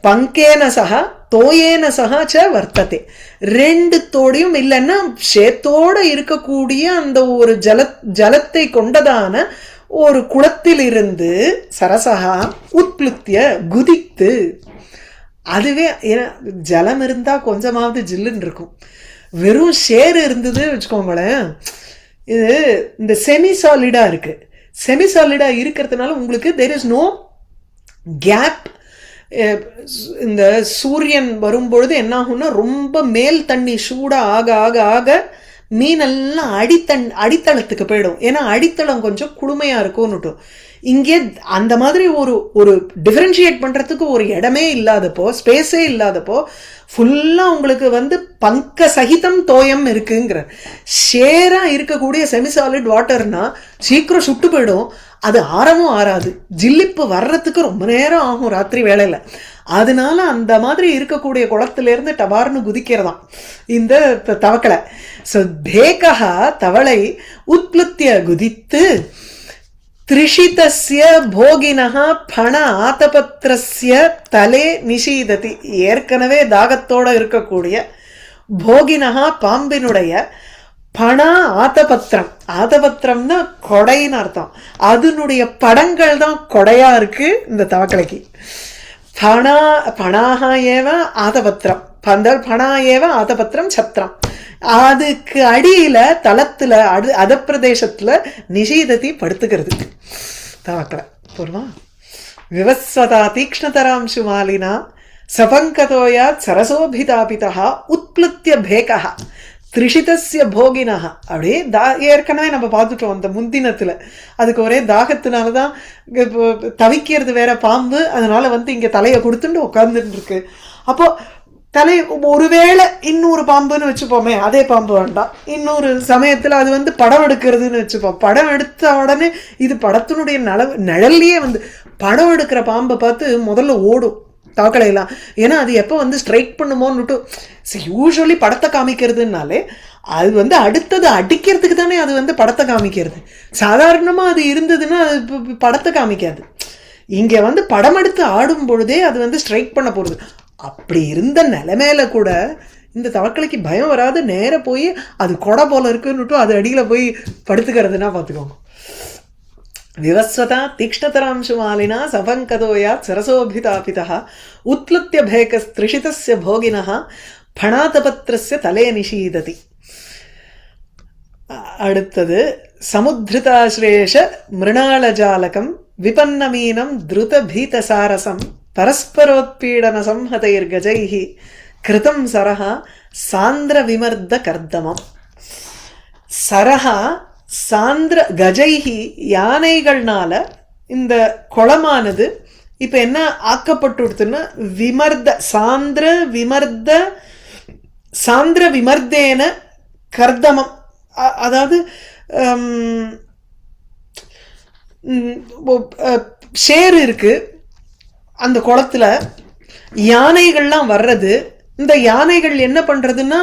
பங்கேன சஹ தோயேன சஹ ச வர்த்ததே. ரெண்டு தோடையும் இல்லைன்னா சேத்தோட இருக்கக்கூடிய அந்த ஒரு ஜலத்தை கொண்டதான ஒரு குளத்திலிருந்து சரசகா உத்ப்ளுத்திய குதித்து. அதுவே ஜலம் இருந்தா கொஞ்சமாவது ஜில்லுன்னு இருக்கும். வெறும் ஷேர் இருந்தது வச்சுக்கோங்களேன், இது இந்த செமி சாலிடா இருக்கு. செமி சாலிடா இருக்கிறதுனால உங்களுக்கு தேர் இஸ் நோ கேப். இந்த சூரியன் வரும்பொழுது என்ன ஆகும்னா ரொம்ப மேல் தண்ணி சூடா ஆக ஆக ஆக மீனெல்லாம் அடித்தளத்துக்கு போயிடும். ஏன்னா அடித்தளம் கொஞ்சம் குளுமையா இருக்கும்னுட்டு. இங்கே அந்த மாதிரி ஒரு டிஃபரன்ஷியேட் பண்றதுக்கு ஒரு இடமே இல்லாதப்போ, ஸ்பேஸே இல்லாதப்போ ஃபுல்லா உங்களுக்கு வந்து பங்க சகிதம் தோயம் இருக்குங்கிற ஷேரா இருக்கக்கூடிய செமிசாலிட் வாட்டர்னா சீக்கிரம் சுட்டு போயிடும். அது ஆறவும் ஆறாது, ஜில்லிப்பு வர்றதுக்கு ரொம்ப நேரம் ஆகும் ராத்திரி வேளையில. அதனால அந்த மாதிரி இருக்கக்கூடிய குளத்திலிருந்து டபார்னு குதிக்கிறதாம் இந்த தவக்களை. ஸோ பேகா தவளை உத்ப்ளுத்திய குதித்து திரிஷிதஸ்ய போகினஹ பண ஆதபத்திரஸ்ய தலே நிஷீததி. ஏற்கனவே தாகத்தோட இருக்கக்கூடிய போகினஹா பாம்பினுடைய பண ஆதபத்திரம், ஆதபத்திரம்னா கொடைன்னு அர்த்தம், அதனுடைய படங்கள் தான் கொடையா இருக்கு இந்த தவக்கலைக்கு. பணாக ஏவ ஆதபத்திரம், பணா ஏவ ஆதபத்திரம் சத்திரம். அதுக்கு அடியில தளத்துல அதப்பிரதேசத்துல நிஷீதத்தை படுத்துக்கிறது தவக்கலை. போருமா விவஸ்வதா தீக்ஷ்ணதராம் சுமாலினா சபங்கதோயாத் சரசோபிதாபிதா உத்ப்ளுத்திய பேகா திரிஷிதஸ்ய போகினா. அப்படியே ஏற்கனவே நம்ம பார்த்துட்டோம் அந்த முந்தினத்துல. அதுக்கு ஒரே தாகத்தினாலதான் தவிக்கிறது வேற பாம்பு, அதனால இங்க தலையை கொடுத்துட்டு உட்கார்ந்துட்டு இருக்கு. அப்போ தலை ஒருவேளை இன்னொரு பாம்புன்னு வச்சுப்போமே, அதே பாம்பு வேண்டாம், இன்னொரு சமயத்துல அது படம் எடுக்கிறதுன்னு வச்சுப்போம். படம் எடுத்த உடனே இது படத்தினுடைய நிழல்லையே படம் எடுக்கிற பாம்பை பார்த்து முதல்ல ஓடும் தவக்கலையெல்லாம். ஏன்னா அது எப்போ ஸ்ட்ரைக் பண்ணுமோன்னுட்டு. யூஸ்வலி படத்தை காமிக்கிறதுனாலே அது அடுத்தது அடிக்கிறதுக்கு தானே அது படத்தை காமிக்கிறது. சாதாரணமா அது இருந்ததுன்னா அது படத்தை காமிக்காது. இங்க படம் எடுத்து ஆடும் பொழுதே அது ஸ்ட்ரைக் பண்ண போறது. அப்படி இருந்த நிலைமையில கூட இந்த தவக்கலைக்கு பயம் வராது, நேர போய் அது கொடை போல இருக்குன்னுட்டு அது அடியில போய் படுத்துக்கிறதுனா பார்த்துக்கோங்க. விவஸ்வதா தீக்ஷ்ணதராம்சுமாலினா சபங்கதோயாத் சரசோபிதாபிதா உத்லுத்திய பேகஸ் திரிஷிதஸ்ய போகினஹ பணாதபத்திரஸ்ய தலே நிஷீததி. அடுத்தது சமுத்ருதாஸ்ரேஷ மிருணாளஜாலகம் விபன்னமீனம் திருத பீதசாரசம் பரஸ்பரோத்பீடன சம்ஹதைர் கஜைஹி கிருதம் சரஹா சாந்திர விமர்த கர்தமம். சரஹா சாந்திர கஜைஹி யானைகள்னால இந்த குளமானது இப்ப என்ன ஆக்கப்பட்டுடுதுன்னா விமர்த சாந்திர விமர்த சாந்திர விமர்தேன கர்தமம். அதாவது ஷேர் இருக்கு அந்த குளத்துல, யானைகள்லாம் வர்றது. இந்த யானைகள் என்ன பண்றதுன்னா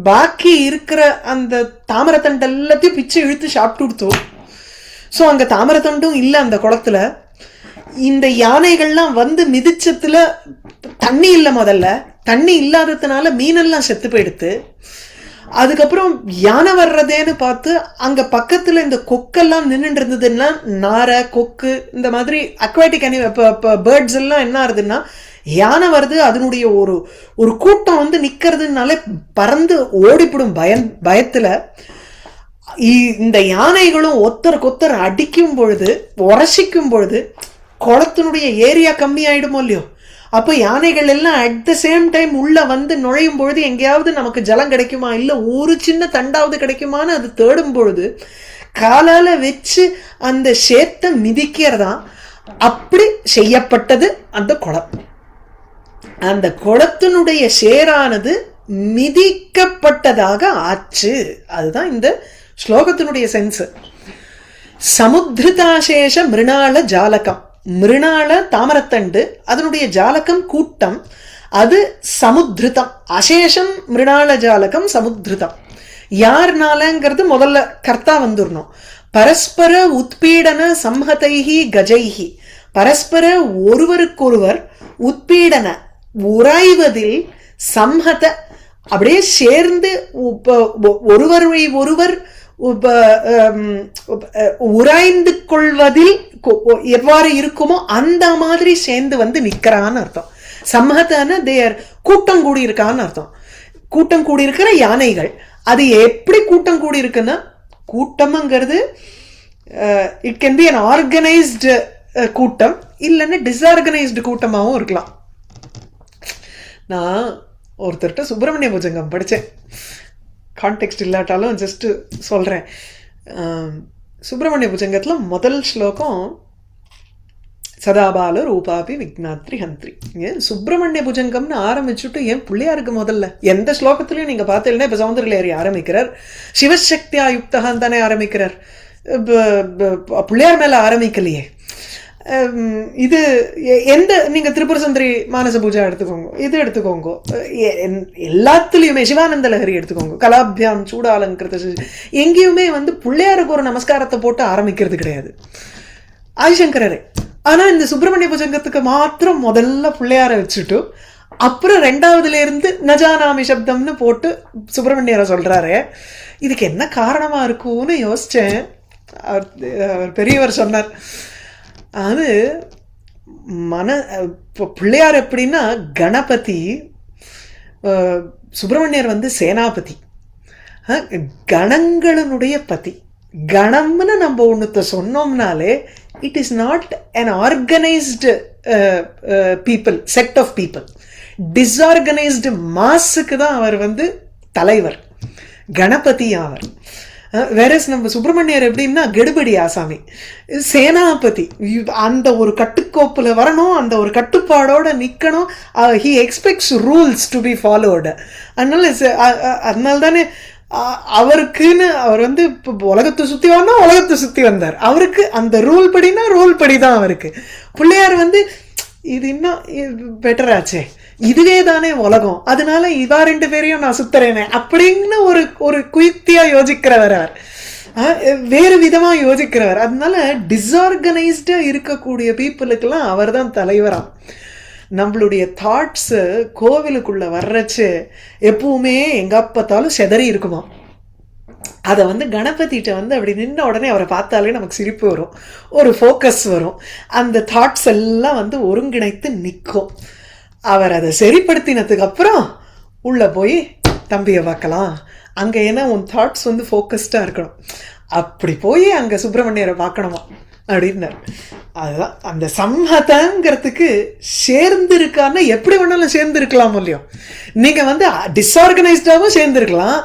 பாக்கி இருக்கிற அந்த தாமரத்தண்டு எல்லாத்தையும் பிச்சு இழுத்து சாப்பிட்டு கொடுத்தோம். ஸோ அங்க தாமரத்தண்டும் இல்லை அந்த குளத்துல. இந்த யானைகள்லாம் மிதிச்சத்துல தண்ணி இல்லை, முதல்ல தண்ணி இல்லாததுனால மீனெல்லாம் செத்து போயிடுத்து. அதுக்கப்புறம் யானை வர்றதேன்னு பார்த்து அங்க பக்கத்துல இந்த கொக்கெல்லாம் நின்றுட்டு இருந்ததுன்னா நாரை கொக்கு இந்த மாதிரி அக்வாட்டிக் பேர்ட்ஸ் எல்லாம் என்ன ஆகுதுன்னா யானை வருது அதனுடைய ஒரு கூட்டம் நிக்கிறதுனால பறந்து ஓடிப்படும் பயத்துல. இந்த யானைகளும் ஒத்தருக்கு அடிக்கும் பொழுது உரசிக்கும் பொழுது குளத்தினுடைய ஏரியா கம்மி ஆயிடுமோ இல்லையோ. அப்போ யானைகள் எல்லாம் அட் த சேம் டைம் உள்ள நுழையும் பொழுது எங்கேயாவது நமக்கு ஜலம் கிடைக்குமா, இல்லை ஒரு சின்ன தண்டாவது கிடைக்குமான்னு அது தேடும் பொழுது காலால வச்சு அந்த சேத்தை மிதிக்கிறதா. அப்படி செய்யப்பட்டது அந்த குளம். அந்த குளத்தினுடைய சேரானது மிதிக்கப்பட்டதாக ஆச்சு. அதுதான் இந்த ஸ்லோகத்தினுடைய சென்ஸ். சமுத்ருதாசேஷ மிருணாள ஜாலகம், மிருணாள தாமரத்தண்டு அதனுடைய ஜாலகம் கூட்டம், அது சமுத்ருதம். அசேஷம் மிருணாள ஜாலகம் சமுத்ருதம். யார்னாலங்கிறது முதல்ல கர்த்தா வந்துடணும். பரஸ்பர உத்பீடன சம்ஹதைஹி கஜைஹி, பரஸ்பர ஒருவருக்கொருவர் உத்பீடன உராய்வதில் சம்ஹத அப்படியே சேர்ந்து ஒருவரை ஒருவர் உராய்ந்து கொள்வதில் எவ்வாறு இருக்குமோ அந்த மாதிரி சேர்ந்து நிக்கிறான்னு அர்த்தம். சம்மதன தேர் கூட்டம் கூடி இருக்கான்னு அர்த்தம். கூட்டம் கூடி இருக்கிற யானைகள். அது எப்படி கூட்டம் கூடி இருக்குன்னா, கூட்டம்ங்கிறது it can be an organised கூட்டம், இல்லைன்னா டிஸ்ஆர்கனைஸ்டு கூட்டமாகவும் இருக்கலாம். நான் ஒருத்தர்கிட்ட சுப்பிரமணிய புஜங்கம் படித்தேன், கான்டெக்ஸ்ட் இல்லாட்டாலும் ஜஸ்ட் சொல்கிறேன். சுப்பிரமணிய புஜங்கத்தில் முதல் ஸ்லோகம் சதாபால ரூபாபி விக்னாத்ரி ஹந்திரி. ஏன் சுப்பிரமணிய புஜங்கம்னு ஆரம்பிச்சுட்டு ஏன் பிள்ளையாருக்கு முதல்ல எந்த ஸ்லோகத்திலையும் நீங்கள் பார்த்தீங்கன்னா, இப்போ சௌந்தரலஹரி ஆரம்பிக்கிறார், சிவசக்தியா யுக்தகான் தானே ஆரம்பிக்கிறார். பிள்ளையார் மேல ஆரம்பிக்கலையே. இது எந்த நீங்க திரிபுர சுந்தரி மானச பூஜா எடுத்துக்கோங்க, இது எடுத்துக்கோங்க, எல்லாத்துலயுமே சிவானந்த லஹரி எடுத்துக்கோங்க, கலாபியாம் சூடாலங்கிருத எங்கேயுமே வந்து பிள்ளையாருக்கு ஒரு நமஸ்காரத்தை போட்டு ஆரம்பிக்கிறது கிடையாது ஆதிசங்கரரே. ஆனா இந்த சுப்பிரமணிய புஜங்கத்துக்கு மாத்திரம் முதல்ல பிள்ளையார வச்சுட்டு அப்புறம் ரெண்டாவதுல இருந்து நஜானாமி சப்தம்னு போட்டு சுப்பிரமணியரை சொல்றாரு. இதுக்கு என்ன காரணமா இருக்கும்னு யோசிச்சேன். அவர் பெரியவர் சொன்னார், அது பிள்ளையார் எப்படின்னா கணபதி, சுப்பிரமணியர் வந்து சேனாபதி, கணங்களுடைய பதி. கணம்னு நம்ம ஒன்றுத்த சொன்னோம்னாலே it is not an organised people, set of people. Disorganised மாஸுக்கு தான் அவர் வந்து தலைவர், கணபதி அவர். வேறஸ் நம்ம சுப்பிரமணியர் எப்படின்னா கெடுபடி ஆசாமி, சேனாபதி. அந்த ஒரு கட்டுக்கோப்புல வரணும், அந்த ஒரு கட்டுப்பாடோட நிக்கணும். He expects rules to be followed. அதனால தானே அவருக்குன்னு அவர் வந்து உலகத்தை சுத்தி வரனா உலகத்தை சுத்தி வந்தார். அவருக்கு அந்த ரூல் படினா ரூல் படிதான் அவருக்கு. பிள்ளையார் வந்து இது இன்னும் பெட்டர் ஆச்சே, இதுவே தானே உலகம், அதனால இவா ரெண்டு பேரையும் நான் சுத்துறேனே அப்படின்னு ஒரு குயுக்தியா யோசிக்கிறவர் அவர், வேறு விதமா யோசிக்கிறவர். அதனால டிஸ்ஆர்கனைஸ்டா இருக்கக்கூடிய பீப்புளுக்கெல்லாம் அவர் தான் தலைவரா. நம்மளுடைய தாட்ஸ் கோவிலுக்குள்ள வர்றச்சு எப்பவுமே எங்க பார்த்தாலும் செதறி இருக்குமா. அதை வந்து கணபதிட்ட வந்து அப்படி நின்ன உடனே அவரை பார்த்தாலே நமக்கு சிரிப்பு வரும், ஒரு ஃபோக்கஸ் வரும், அந்த தாட்ஸ் எல்லாம் வந்து ஒருங்கிணைத்து நிற்கும். அவர் அதை சரிப்படுத்தினதுக்கு அப்புறம் உள்ள போய் தம்பியை பார்க்கலாம், அங்க ஏன்னா உன் தாட்ஸ் வந்து ஃபோக்கஸ்டா இருக்கணும், அப்படி போய் அங்க சுப்பிரமணியரை பார்க்கணுமா அப்படின்னார். அதுதான் அந்த சம்ஹதங்கிறதுக்கு சேர்ந்து இருக்கான்னா எப்படி வேணாலும் சேர்ந்து இருக்கலாம் இல்லையோ. நீங்க வந்து டிஸ்ஆர்கனைஸ்டாவும் சேர்ந்து இருக்கலாம்,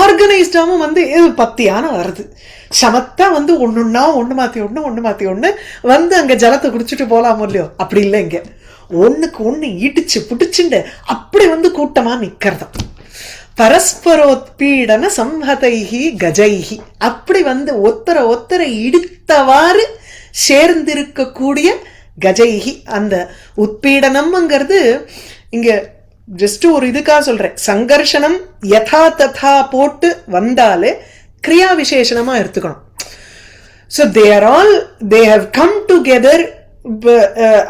ஆர்கனைஸ்டாவும் வந்து பத்தியான வருது சமத்தா வந்து ஒண்ணுன்னா ஒண்ணு மாத்தி ஒண்ணு வந்து அங்க ஜலத்தை குடிச்சிட்டு போலாம் இல்லையோ. அப்படி இல்லை, இங்க ஒண்ணுக்கு ஒண்ணு இடிச்சு புடிச்சுண்டு அப்படி வந்து கூட்டமா நிக்கிறதா. பரஸ்பரோத்பீடன சம்ஹதைஹி கஜைஹி, அப்படி வந்து ஒத்தரை இடித்தவாறு சேர்ந்திருக்கக்கூடிய கஜைஹி. அந்த உத்பீடனம்ங்கிறது இங்க ஜஸ்ட் ஒரு இதுக்காக சொல்றேன். சங்கர்ஷனம் யதா ததா போட்டு வந்தாலே கிரியா விசேஷனமா எடுத்துக்கணும். So they have come together,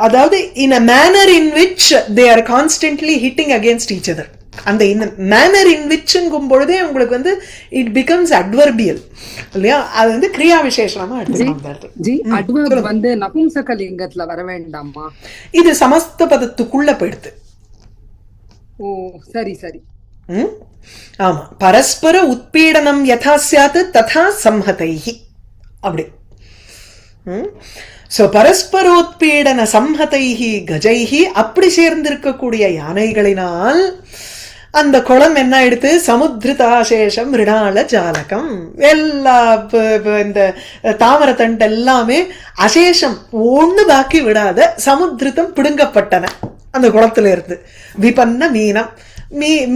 அதாவது in a manner in which they are constantly hitting against each other. அந்த மேனர் இன் விச்ங்கும் பொழுதே உங்களுக்கு வந்து இட் பிகம்ஸ் அட்வர்பியல் இல்லையா. அது வந்து கிரியா விசேஷமா எடுத்துக்கணும். வந்து நபும்சகலிங்கத்துல வர வேண்டாமா? இது சமஸ்த பதத்துக்குள்ள போயிடுது. ஓ சரி சரி. ஆமா, பரஸ்பர உத்பீடனம் யதா ஸ்யாத் ததா சம்ஹதைஹி அப்படி. சோ பரஸ்பரோத்பீடன சம்ஹதைஹி கஜைஹி, அப்படி சேர்ந்திருக்கக்கூடிய யானைகளினால் அந்த குளம் என்ன ஆயிடுத்து, சமுத்திரதாசேஷம் ரிணால ஜாலகம், எல்லா இந்த தாமர தண்டு எல்லாமே அசேஷம் ஒண்ணு பாக்கி விடாத சமுத்திரத்தம் பிடுங்கப்பட்டன அந்த குளத்துல இருந்து. விபன்ன மீனம்,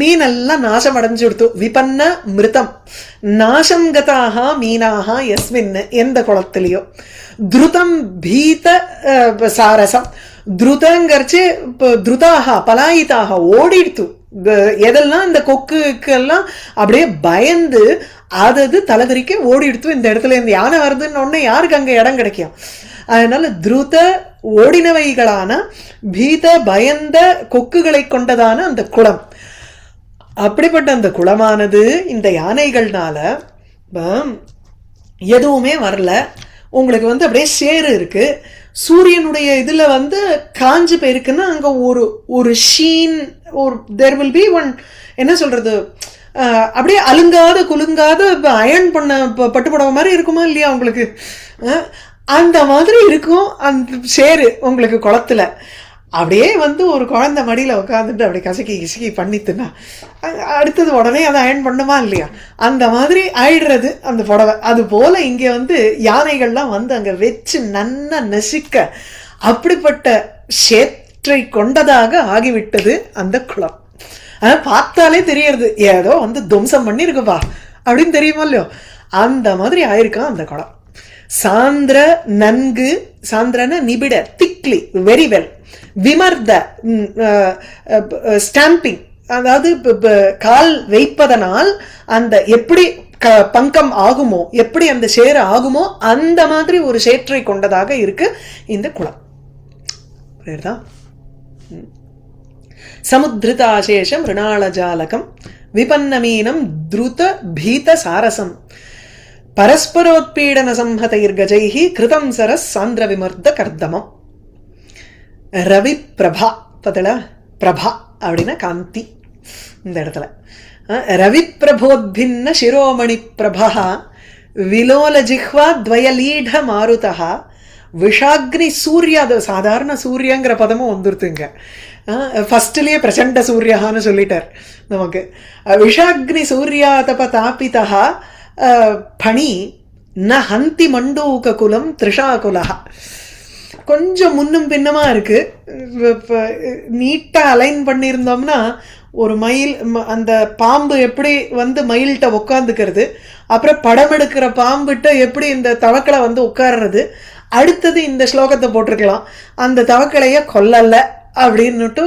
மீனெல்லாம் நாசம் அடைஞ்சு கொடுத்து. விபன்ன மிருதம், நாசம் கதாக மீனாக எஸ்மின், எந்த குளத்திலையோ. துருதம் பீத சாரசம், துருதங்கரிச்சு துருதாக பலாயிதாக ஓடிடுத்து. எதெல்லாம் இந்த கொக்குக்கு எல்லாம் அப்படியே பயந்து அது தலைவரிக்க ஓடிடுத்து. இந்த இடத்துல இந்த யானை வருதுன்னு ஒண்ணு யாருக்கு அங்க இடம் கிடைக்கும். அதனால துருத ஓடினவைகளான பீத பயந்த கொக்குகளை கொண்டதான அந்த குளம், அப்படிப்பட்ட அந்த குளமானது இந்த யானைகள்னால எதுவுமே வரல. உங்களுக்கு வந்து அப்படியே சேரு இருக்கு, சூரியனுடைய இதுல வந்து காஞ்சு போயிருக்குன்னா அங்க ஒரு ஷீன், ஒரு there will be one, என்ன சொல்றது, அப்படியே அலுங்காத குலுங்காத அயன் பண்ண பட்டுப்படவை மாதிரி இருக்குமா இல்லையா உங்களுக்கு, அந்த மாதிரி இருக்கும் அந்த சேரு உங்களுக்கு குளத்துல. அப்படியே வந்து ஒரு குழந்தை மடியில உட்காந்துட்டு அப்படி கசக்கி பண்ணித்துனா அடுத்தது உடனே அதை அயன் பண்ணுமா இல்லையா, அந்த மாதிரி ஆயிடுறது அந்த புடவை. அது போல இங்க வந்து யானைகள்லாம் வந்து அங்க வச்சு நன்னா நெசிக்க அப்படிப்பட்ட சேற்றை கொண்டதாக ஆகிவிட்டது அந்த குளம். பார்த்தாலே தெரியறது ஏதோ வந்து துவம்சம் பண்ணிருக்குப்பா அப்படின்னு தெரியுமா இல்லையோ, அந்த மாதிரி ஆயிருக்கான் அந்த குளம். சாந்திர நன்கு, சாந்திரன நிபிட, திக்லி, வெரி வெல். விமர்த ஸ்டாம்பிங், அதாவது கால் வைப்பதனால் அந்த எப்படி பங்கம் ஆகுமோ, எப்படி அந்த சேர ஆகுமோ அந்த மாதிரி ஒரு சேற்றை கொண்டதாக இருக்கு இந்த குளம். புரியுதா? சமுத்ரிதாசேஷம் ரிணாளஜாலகம் விபன்னமீனம் த்ருத பீத சாரசம் பரஸ்பரோத்பீடன சம்ஹதைர்கஜைஹி கிருதம் சரஸ் சாந்திர விமர்த கர்தமம். ரவி பிரபா, பார்த்தல பிரபா அப்படின்னா காந்தி. இந்த இடத்துல ரவி பிரபோத்பின்ன சிரோமணி பிரபா விலோல ஜிஹ்வா துவயலீட மாருதா விஷாக்னி சூர்யா. அது சாதாரண சூரியங்கிற பதமும் வந்துருத்துங்க. ஃபர்ஸ்ட்லயே பிரச்சண்ட சூர்யான்னு சொல்லிட்டார் நமக்கு. விஷாக்னி சூர்யா தப தாபிதா பணி ந ஹந்தி மண்டூக குலம் திரிஷாகுலா. கொஞ்சம் முன்னும் பின்னமா இருக்கு. நீட்டா அலைன் பண்ணியிருந்தோம்னா ஒரு மயில், அந்த பாம்பு எப்படி வந்து மயில்கிட்ட உட்காந்துக்கிறது, அப்புறம் படம் எடுக்கிற பாம்புகிட்ட எப்படி இந்த தவக்களை வந்து உட்கார்றது, அடுத்தது இந்த ஸ்லோகத்தை போட்டிருக்கலாம், அந்த தவக்கலைய கொல்லல அப்படின்னுட்டு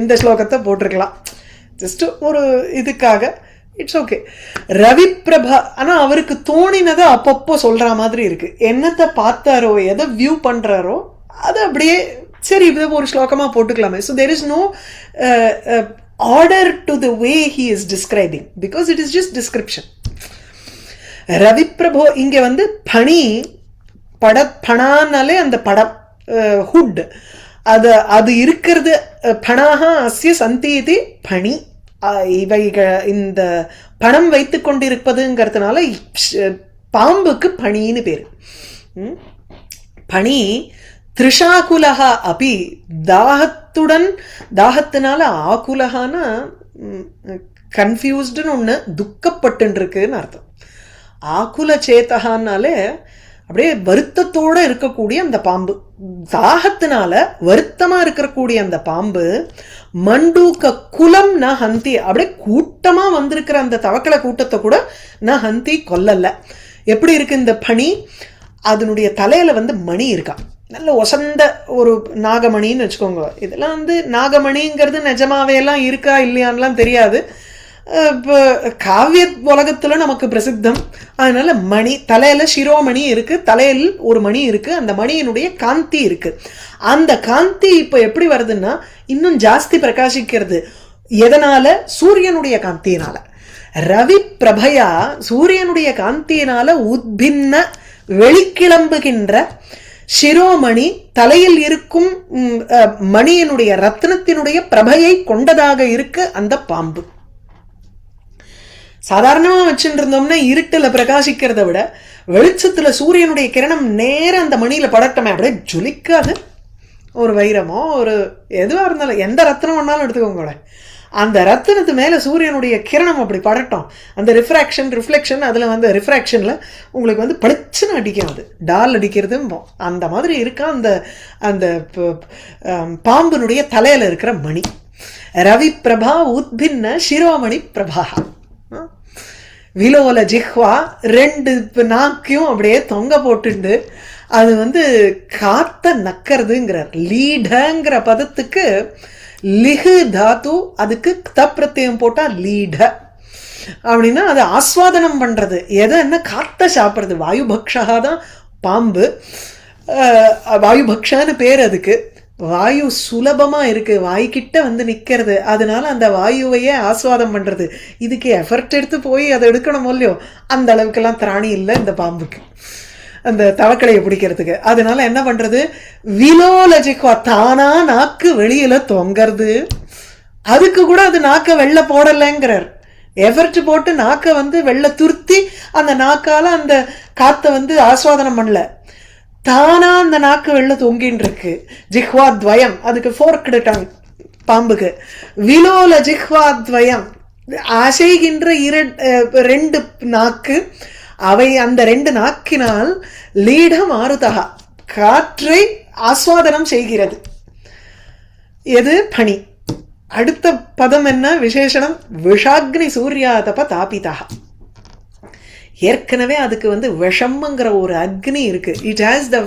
இந்த ஸ்லோகத்தை போட்டிருக்கலாம். ஜஸ்ட் ஒரு இதுக்காக. It's okay. ரவி பிரபா, ஆனா அவருக்கு தோணினதை அப்பப்போ சொல்ற மாதிரி இருக்கு. என்னத்தை பார்த்தாரோ, எதை வியூ பண்றாரோ அது அப்படியே சரி இது ஒரு ஸ்லோகமா போட்டுக்கலாமே. So there is no order to the way he is describing, because it is just description. ரவி பிரபோ இங்க வந்து பனி பணானாலே அந்த படம் ஹுட் அது இருக்கிறது. பணாக அஸ்ய சந்தீதி பனி, இவைகள் இந்த பணம் வைத்து கொண்டிருப்பதுங்கிறதுனால பாம்புக்கு பனின்னு பேரு. பனி திரிஷாகுலஹா அபி, தாகத்துடன், தாகத்தினால ஆகுலஹான கன்ஃபியூஸ்டுன்னு ஒன்று, துக்கப்பட்டு இருக்குன்னு அர்த்தம். ஆகுல சேத்தகான்னாலே அப்படியே வருத்தத்தோட இருக்கக்கூடிய அந்த பாம்பு, தாகத்தினால வருத்தமா இருக்கக்கூடிய அந்த பாம்பு. மண்டூக்க குலம் ந ஹந்தி, அப்படியே கூட்டமா வந்திருக்கிற அந்த தவக்கலை கூட்டத்தை கூட ந ஹந்தி கொல்லல. எப்படி இருக்கு இந்த பனி? அதனுடைய தலையில வந்து மணி இருக்கா, நல்ல ஒசந்த ஒரு நாகமணின்னு வச்சுக்கோங்க. இதெல்லாம் வந்து நாகமணிங்கிறது நிஜமாவே எல்லாம் இருக்கா இல்லையான்லாம் தெரியாது. இப்போ காவிய உலகத்துல நமக்கு பிரசித்தம். அதனால மணி தலையில சிரோமணி இருக்கு, தலையில் ஒரு மணி இருக்கு, அந்த மணியினுடைய காந்தி இருக்கு. அந்த காந்தி இப்ப எப்படி வருதுன்னா இன்னும் ஜாஸ்தி பிரகாசிக்கிறது. எதனால? சூரியனுடைய காந்தியினால. ரவி பிரபையா, சூரியனுடைய காந்தியினால உத்பின்ன வெளிக்கிளம்புகின்ற சிரோமணி, தலையில் இருக்கும் மணியினுடைய ரத்னத்தினுடைய பிரபையை கொண்டதாக இருக்கு அந்த பாம்பு. சாதாரணமா வச்சுட்டு இருந்தோம்னா இருட்டுல பிரகாசிக்கிறத விட வெளிச்சத்துல சூரியனுடைய கிரணம் நேர அந்த மணியில படட்டமே, அப்படியே ஜொலிக்காது. ஒரு வைரமோ ஒரு எதுவா இருந்தாலும், எந்த ரத்னம் வேணாலும் எடுத்துக்கோங்க, அந்த ரத்தினத்து மேல சூரியனுடைய கிரணம் அப்படி படட்டும், அந்த ரிஃப்ளெக்ஷன் அதுல வந்து ரிஃப்ராக்ஷன்ல உங்களுக்கு வந்து பளிச்சுன்னு அடிக்கும், அது டால் அடிக்கிறது அந்த மாதிரி இருக்கா அந்த அந்த பாம்பினுடைய தலையில இருக்கிற மணி. ரவி பிரபா உத்பின்ன சிரோமணி பிரபா. விலோல ஜிஹ்வா, ரெண்டு நாக்கையும் அப்படியே தொங்க போட்டுண்டு அது வந்து காத்த நக்கிறதுங்கிறார். லீடங்கிற பதத்துக்கு லிஹு தாத்து, அதுக்கு தப்பிரத்தியம் போட்டா லீட அப்படின்னா அது ஆஸ்வாதனம் பண்றது. எதை என்ன காத்த சாப்பிட்றது. வாயுபக்ஷா தான் பாம்பு, வாயுபக்ஷான்னு பேர் அதுக்கு. வாயு சுலபமா இருக்கு, வாய்கிட்ட வந்து நிக்கிறது, அதனால அந்த வாயுவையே ஆஸ்வாதம் பண்றது. இதுக்கு எஃபர்ட் எடுத்து போய் அதை எடுக்கணும் இல்லையோ, அந்த அளவுக்கெல்லாம் திராணி இல்லை இந்த பாம்புக்கு அந்த தவக்கலையை பிடிக்கிறதுக்கு. அதனால என்ன பண்றது, விலோலஜிக்குவா, தானா நாக்கு வெளியில தொங்கிறது. அதுக்கு கூட அது நாக்க வெள்ள போடலைங்கிறார். எஃபர்ட் போட்டு நாக்க வந்து வெள்ள துருத்தி அந்த நாக்கால அந்த காத்த வந்து ஆஸ்வாதனம் பண்ணல, தானா அந்த நாக்கு வெள்ள தொங்கின்னு இருக்கு. ஜிஹ்வா துவயம், அதுக்கு ஃபோர்க்டு டங் பாம்புக்கு. விலோல ஜிஹ்வா துவயம், அசைகின்ற ரெண்டு நாக்கு, அவை அந்த ரெண்டு நாக்கினால் லீட மாருதகா, காற்றை ஆஸ்வாதனம் செய்கிறது. எது? பனி. அடுத்த பதம் என்ன விசேஷனம்? விஷாக்னி சூர்யாதப தாபிதா. ஏற்கனவே அதுக்கு வந்து விஷம்ங்கிற ஒரு அக்னி இருக்கு. It has the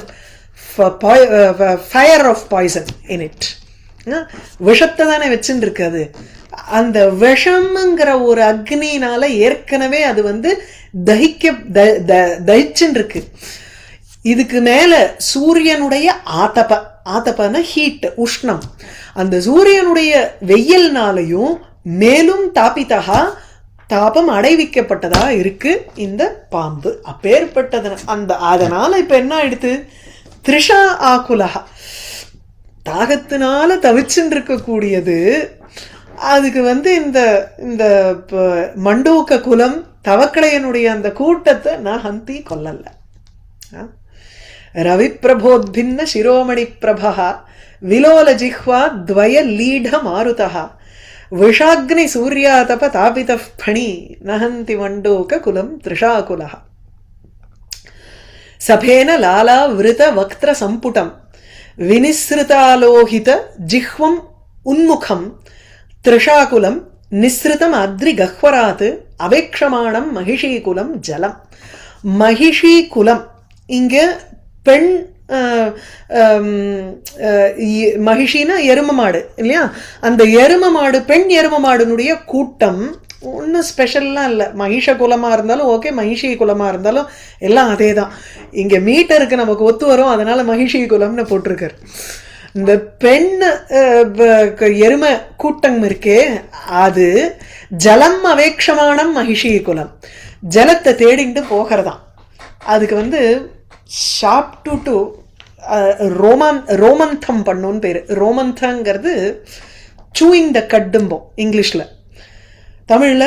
fire of poison in it. விஷத்தை தானே வச்சுட்டு இருக்கு அது. அந்த விஷம்ங்கிற ஒரு அக்னினால ஏற்கனவே அது வந்து தகிச்சுன்னு இருக்கு. இதுக்கு மேல சூரியனுடைய ஆத்தப்பன ஹீட், உஷ்ணம், அந்த சூரியனுடைய வெயில்னாலையும் மேலும் தாபித்தகா தாபம் அடைவிக்கப்பட்டதா இருக்கு இந்த பாம்பு. அப்பேற்பட்டது அந்த அதனால இப்ப என்ன ஆயிடுத்து, த்ரிஷா ஆகுலகா, தாகத்தினால தவிச்சுட்டு இருக்கக்கூடியது. அதுக்கு வந்து இந்த இந்த மண்டூக்க குலம் தவக்கலையனுடைய அந்த கூட்டத்தை நான் ஹந்தி கொல்லல. ரவி பிரபோத்பின்ன சிரோமணி பிரபா விலோல ஜிஹ்வா துவய லீட மாருதா விஷாக்னி சூர்யாதப தாபித பணி நஹந்தி மண்டூக குலம் த்ரிஷாகுலா. சபேன லாலா விருத வக்திர சம்புடம் வினிஸ்ருதாலோகித ஜிஹ்வம் உன்முகம் த்ரிஷாகுலம் நிஸ்ருதம் அத்ரி கஹ்வராத் அவேக்ஷமானம் மகிஷீகுலம் ஜலம். மகிஷீகுலம் இங்க பெண், மகிஷினா எரும மாடு இல்லையா, அந்த எரும மாடு, பெண் எரும மாடுனுடைய கூட்டம். ஒன்றும் ஸ்பெஷல்லாம் இல்லை. மகிஷ குலமா இருந்தாலும் ஓகே, மகிஷி குலமா இருந்தாலும் எல்லாம் அதே தான். இங்க மீட்டருக்கு நமக்கு ஒத்து வரும், அதனால மகிஷி குலம்னு போட்டிருக்காரு. இந்த பெண் எரும கூட்டம் இருக்கே அது ஜலம் அவேக்ஷமானம் மகிஷி குலம், ஜலத்தை தேடிண்டு போகிறதாம். அதுக்கு வந்து ஷாப்டு ரோமந்தம் பண்ணுன்னு பேரு. ரோமந்தங்கிறது சூயிங் த கட்டும்போம் இங்கிலீஷ்ல. தமிழ்ல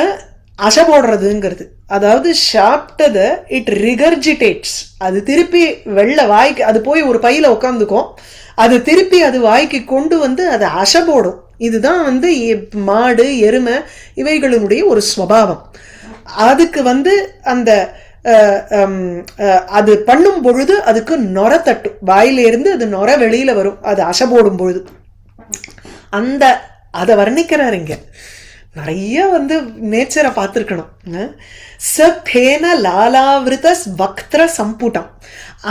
அசை போடுறதுங்கிறது. அதாவது சாப்பிட்டதை இட் ரிகர்ஜிடேட்ஸ், அது திருப்பி வெள்ள வாய்க்கு அது போய் ஒரு பையில உட்காந்துக்கும், அது திருப்பி அது வாய்க்கு கொண்டு வந்து அதை அசை போடும். இதுதான் வந்து மாடு எருமை இவைகளினுடைய ஒரு ஸ்வபாவம். அதுக்கு வந்து அந்த அது பண்ணும் பொழுது அதுக்கு நொர தட்டும், வாயிலிருந்து அது நொர வெளியில வரும் அது அசை போடும் பொழுது. அந்த அதை வர்ணிக்கிறார் இங்க. நிறைய வந்து நேச்சரை பார்த்துருக்கணும். சபேன லாலாவிருத வக்திர சம்புடம்,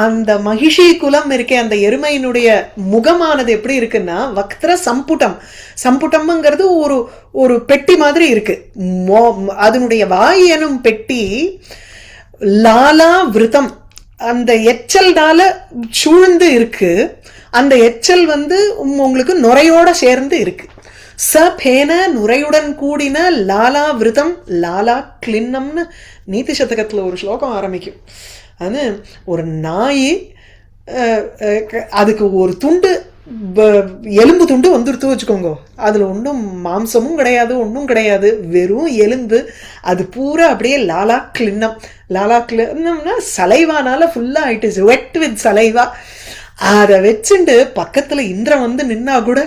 அந்த மகிஷி குலம் இருக்கே, அந்த எருமையினுடைய முகமானது எப்படி இருக்குன்னா வக்திர சம்புடம். சம்புட்டம்ங்கிறது ஒரு ஒரு பெட்டி மாதிரி இருக்கு. அதனுடைய வாய் எனும் பெட்டி லாலா விருத்தம், அந்த எச்சல்னால சூழ்ந்து இருக்கு. அந்த எச்சல் வந்து உங்களுக்கு நுரையோட சேர்ந்து இருக்கு. சபேன நுரையுடன் கூடின லாலா விருதம், லாலா கிளின்னம்னு நீதி சதகத்துல ஒரு ஸ்லோகம் ஆரம்பிக்கும். அது ஒரு நாய், அதுக்கு ஒரு துண்டு எலும்பு துண்டு வந்துடுத்து வச்சுக்கோங்க, அதுல ஒன்றும் மாம்சமும் கிடையாது, ஒன்றும் கிடையாது, வெறும் எலும்பு. அது பூரா அப்படியே லாலா கிளின்னம். லாலா கிளின்னம்னா சலைவானால ஃபுல்லா ஆயிட்டு, வெட் வித் சலைவா. அதை வச்சுட்டு பக்கத்துல இந்திரன் வந்து நின்னா கூட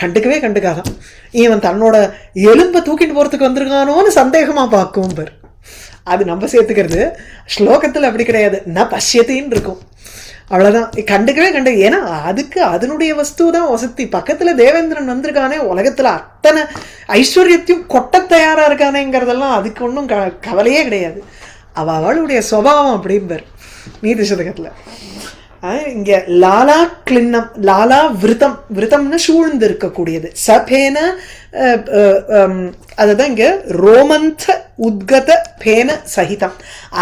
கண்டுக்காதான். இவன் தன்னோட எலும்பை தூக்கிட்டு போறதுக்கு வந்திருக்கானோன்னு சந்தேகமா பார்க்கும் பார். அது நம்ம சேர்த்துக்கிறது. ஸ்லோகத்துல அப்படி கிடையாது, நான் பஷ்யத்தின்னு இருக்கும், அவ்வளவுதான். கண்டுக்கவே ஏன்னா அதுக்கு அதனுடைய வஸ்து தான் வசதி. பக்கத்துல தேவேந்திரன் வந்திருக்கானே, உலகத்துல அத்தனை ஐஸ்வர்யத்தையும் கொட்ட தயாரா இருக்கானேங்கிறதெல்லாம் அதுக்கு ஒன்றும் கவலையே கிடையாது. அவளுடைய சுபாவம் அப்படிம்பார் நீதி சதகத்துல. இங்க லாலா கிளின்னம், லாலா விருத்தம், விருத்தம்னு சூழ்ந்து இருக்கக்கூடியது. சபேன அதுதான் இங்க ரோமந்த உத்கத பேன சகிதம்,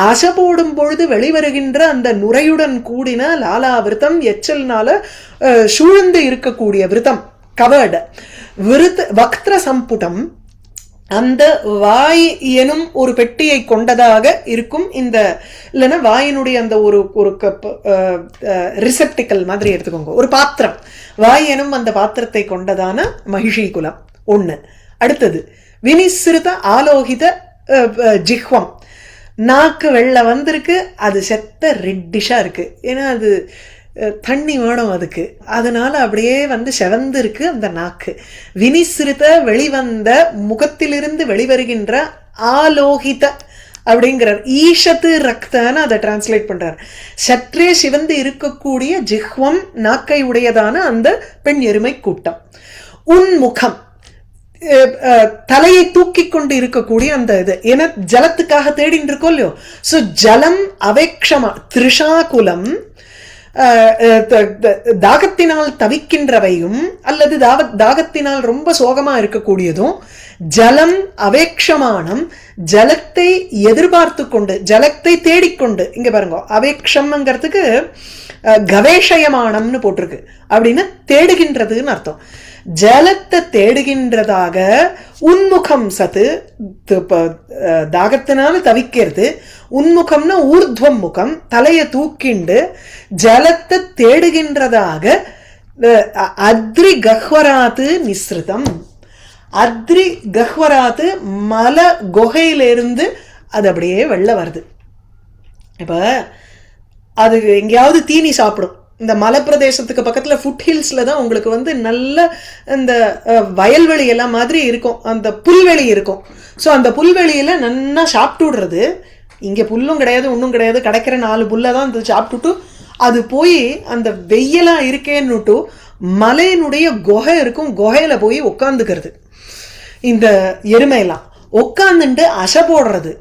ஆசை போடும் பொழுது வெளிவருகின்ற அந்த நுரையுடன் கூடின லாலா விருத்தம், எச்சல்னால சூழ்ந்து இருக்கக்கூடிய விருத்தம், கவர்டு விருத்த வக்திர சம்புடம், அந்த வாய் எனும் ஒரு பெட்டியை கொண்டதாக இருக்கும். இந்த இல்லைன்னா வாயினுடைய அந்த ஒரு ஒரு ரிசெப்டிக்கல் மாதிரி எடுத்துக்கோங்க, ஒரு பாத்திரம். வாய் எனும் அந்த பாத்திரத்தை கொண்டதான மகிஷி குலம் ஒண்ணு. அடுத்தது வினிஸ்ருத ஆலோகித ஜிஹ்வம், நாக்கு வெள்ள வந்திருக்கு, அது செத்த ரெட்டிஷா இருக்கு. ஏன்னா அது தண்ணி வேணும் அதுக்கு, அதனால அப்படியே வந்து செவந்து இருக்கு அந்த நாக்கு. வினிஸ்ருத வெளிவந்த, முகத்திலிருந்து வெளிவருகின்ற, ஆலோகித அப்படிங்கிறார். ஈஷத்து ரக்தன்னு அதை டிரான்ஸ்லேட் பண்றார். சற்றே சிவந்து இருக்கக்கூடிய ஜிஹ்வம், நாக்கை உடையதான அந்த பெண் எருமை கூட்டம். உன்முகம், தலையை தூக்கி கொண்டு இருக்கக்கூடிய அந்த இது ஏன்னா ஜலத்துக்காக தேடிட்டு இருக்கோம் இல்லையோ. சோ ஜலம் அவேக்ஷமா திரிஷாகுலம் தாகத்தினால் தவிக்கின்றவையும் அல்லது தாகத்தினால் ரொம்ப சோகமா இருக்கக்கூடியதும் ஜலம் அவேக்ஷமானம் ஜலத்தை எதிர்பார்த்து கொண்டு ஜலத்தை தேடிக்கொண்டு இங்க பாருங்க அவேக்ஷம்ங்கிறதுக்கு கவேஷயமானம்னு போட்டிருக்கு அப்படின்னா தேடுகின்றதுன்னு அர்த்தம். ஜலத்தை தேடுகின்றதாக உன்முகம் சத்து தாகத்தினால தவிக்கிறது. உன்முகம்னா ஊர்துவம் முகம் தலையை தூக்கிண்டு ஜலத்தை தேடுகின்றதாக அத்ரி கஹ்வராத்து நிஸ்ருதம். அத்ரி கஹ்வராத்து மல குகையிலிருந்து அது அப்படியே வெள்ள வருது. இப்ப அது எங்கேயாவது தீனி சாப்பிடும். இந்த மலைப்பிரதேசத்துக்கு பக்கத்துல ஃபுட் ஹில்ஸ்ல தான் உங்களுக்கு வந்து நல்ல இந்த வயல்வெளி எல்லாம் மாதிரி இருக்கும், அந்த புல்வெளி இருக்கும். ஸோ அந்த புல்வெளியில நல்லா சாப்பிட்டு விடுறது. இங்க புல்லும் கிடையாது ஒன்றும் கிடையாது, கிடைக்கிற 4 புல்லை தான் அது சாப்பிட்டுட்டு அது போய் அந்த வெயிலா இருக்கேன்னுட்டு மலையினுடைய குகை இருக்கும், குகையில போய் உட்காந்துக்கிறது. இந்த எருமையெல்லாம் உட்காந்துட்டு அசை போடுறது.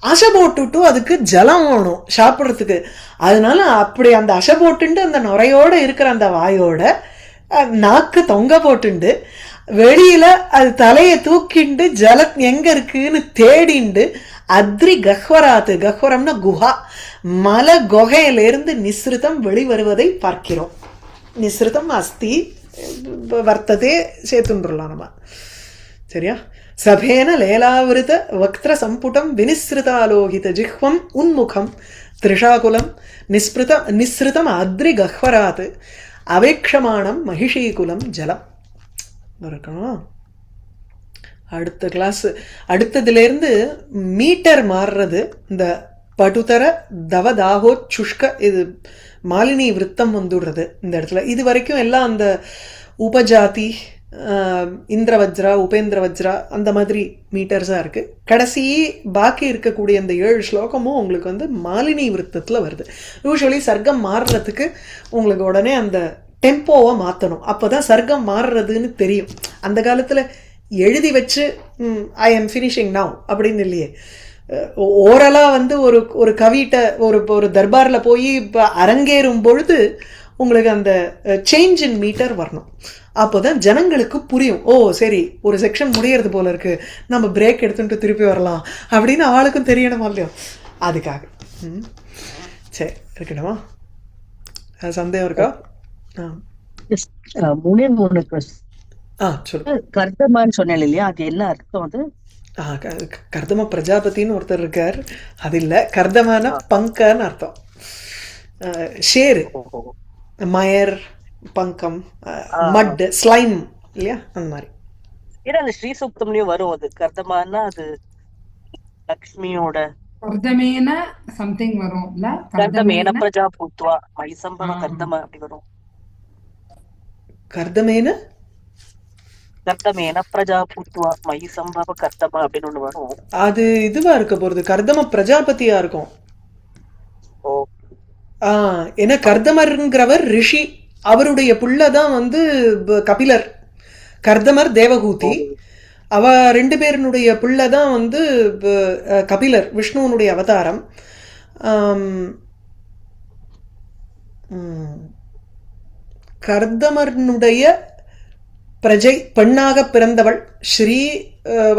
அசை போட்டுட்டு அதுக்கு ஜலம் வேணும் சாப்பிட்றதுக்கு. அதனால அப்படி அந்த அசை போட்டுண்டு அந்த நுரையோட இருக்கிற அந்த வாயோட நாக்கு தொங்க போட்டுண்டு வெளியில அது தலையை தூக்கிண்டு ஜலம் எங்க இருக்குன்னு தேடிண்டு அத்ரி கஹ்வராத்து கஹ்வரம்னா குஹா மலை குகையிலிருந்து நிஸ்ருதம் வெளிவருவதை பார்க்கிறோம். நிஸ்ருதம் அஸ்தி வர்த்ததே சேர்த்துன்றலாம் நம்ம. சரியா? சபேன லேலாவிருத வக்திர சம்புடம் வினிஸ்ருதாலோகித ஜிஹ்வம் உன்முகம் திரிஷாகுலம் நிஸ்ருதம் அத்ரி கஹ்வராத் அவேக்ஷமானம் மகிஷீகுலம் ஜலம். இருக்கணும். அடுத்த கிளாஸ் அடுத்ததுலேருந்து மீட்டர் மாறுறது. இந்த படுதர தவதாகோ சுஷ்க இது மாலினி விருத்தம் வந்துடுறது இந்த இடத்துல. இது வரைக்கும் எல்லாம் அந்த உபஜாதி இந்திரவஜ்ரா உபேந்திரவஜ்ரா அந்த மாதிரி மீட்டர்ஸாக இருக்குது. கடைசி பாக்கி இருக்கக்கூடிய அந்த 7 ஸ்லோகமும் உங்களுக்கு வந்து மாலினி விருத்தத்தில் வருது. யூஸ்வலி சர்க்கம் மாறுறதுக்கு உங்களுக்கு உடனே அந்த டெம்போவை மாற்றணும், அப்போ தான் சர்க்கம் மாறுறதுன்னு தெரியும். அந்த காலத்தில் எழுதி வச்சு ஐ எம் ஃபினிஷிங் நவ் அப்படின்னு இல்லையே. ஓரலாக வந்து ஒரு கவிட்ட ஒரு தர்பாரில் போய் இப்போ அரங்கேறும் பொழுது உங்களுக்கு அந்த சேஞ்ச் இன் மீட்டர் வரணும். அப்போ தான் ஜனங்களுக்கு புரியும், ஓ சரி ஒரு செக்ஷன் முடியறது போல இருக்கு, நம்ம பிரேக் எடுத்துட்டு திருப்பி வரலாம் அப்படின்னு ஆளுக்கும் தெரியணுமா இல்லையோ, அதுக்காக. சரி இருக்கணுமா? சந்தேகம் இருக்கா? சொல்லு. கர்தமான்னு சொன்னேன் இல்லையா, அது என்ன அர்த்தம்? அது கர்தம பிரஜாபதினு ஒருத்தர் இருக்கார், அது இல்லை. கர்தமான பங்கன்னு அர்த்தம். ஷேரு மயர் பங்கம் மட் ஸ்லைம் இல்லையா, அந்த மாதிரி. ஏன்னா அந்த ஸ்ரீ சூக்தம்லயும் வரும் அது. கர்தமானா அது லக்ஷ்மியோட கர்தமேன சம்திங் வரும் இல்ல, கர்தமேன பிரஜா பூத்வா மைசம்பவ கர்தம அப்படி வரும். கர்தமேன பிரஜா பூத்வா மைசம்பவ கர்தம அப்படின்னு ஒண்ணு வரும். அது இதுவா இருக்க போறது, கர்தம பிரஜாபதியா இருக்கும். ஏன்னா கர்தமர்ங்கிறவர் ரிஷி, அவருடைய புள்ளதான் வந்து கபிலர். கர்தமர் தேவகூதி, அவ 2 பேருனுடைய புள்ளதான் வந்து கபிலர், விஷ்ணுவனுடைய அவதாரம். கர்தமர்னுடைய பிரஜை பெண்ணாக பிறந்தவள் ஸ்ரீ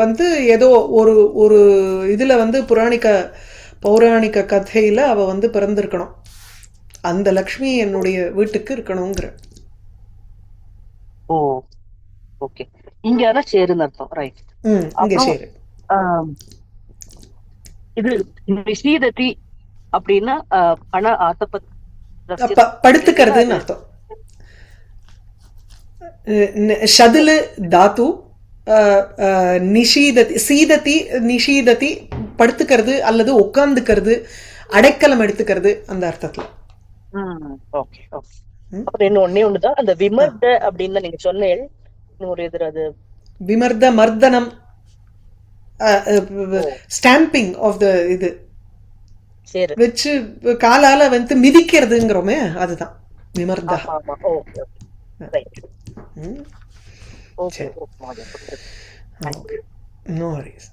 வந்து ஏதோ ஒரு இதுல வந்து பௌராணிக கதையில அவ வந்து பிறந்திருக்கணும். அந்த லக்ஷ்மி என்னுடைய வீட்டுக்கு இருக்கணுங்கிற. ஓ ஓகே. இங்க அத சேருன்னு அர்த்தம், ரைட்? இங்க சேரு. இது நிஷீததி அப்படின்னா பண ஆசப்பத் படுத்துக்கிறதுன்னு அர்த்தம். ஷதுலு தாத்து நிஷீததி சீததி நிஷீததி படுத்துக்கிறது அல்லது உட்கார்ந்துக்கிறது, அடைக்கலம் எடுத்துக்கிறது அந்த அர்த்தத்துல. Okay okay. அப்புறம் என்ன ஒண்ணுதான் அந்த விமர்த அப்படின்னு நீங்க சொன்னேன், ஒரு எதிர அது விமர்த மர்தனம் ஸ்டாம்பிங் ஆஃப் த இது வச்சு காலால வந்து மிதிக்கிறதுங்கிறோமே, அதுதான் விமர்தா. Okay, no worries.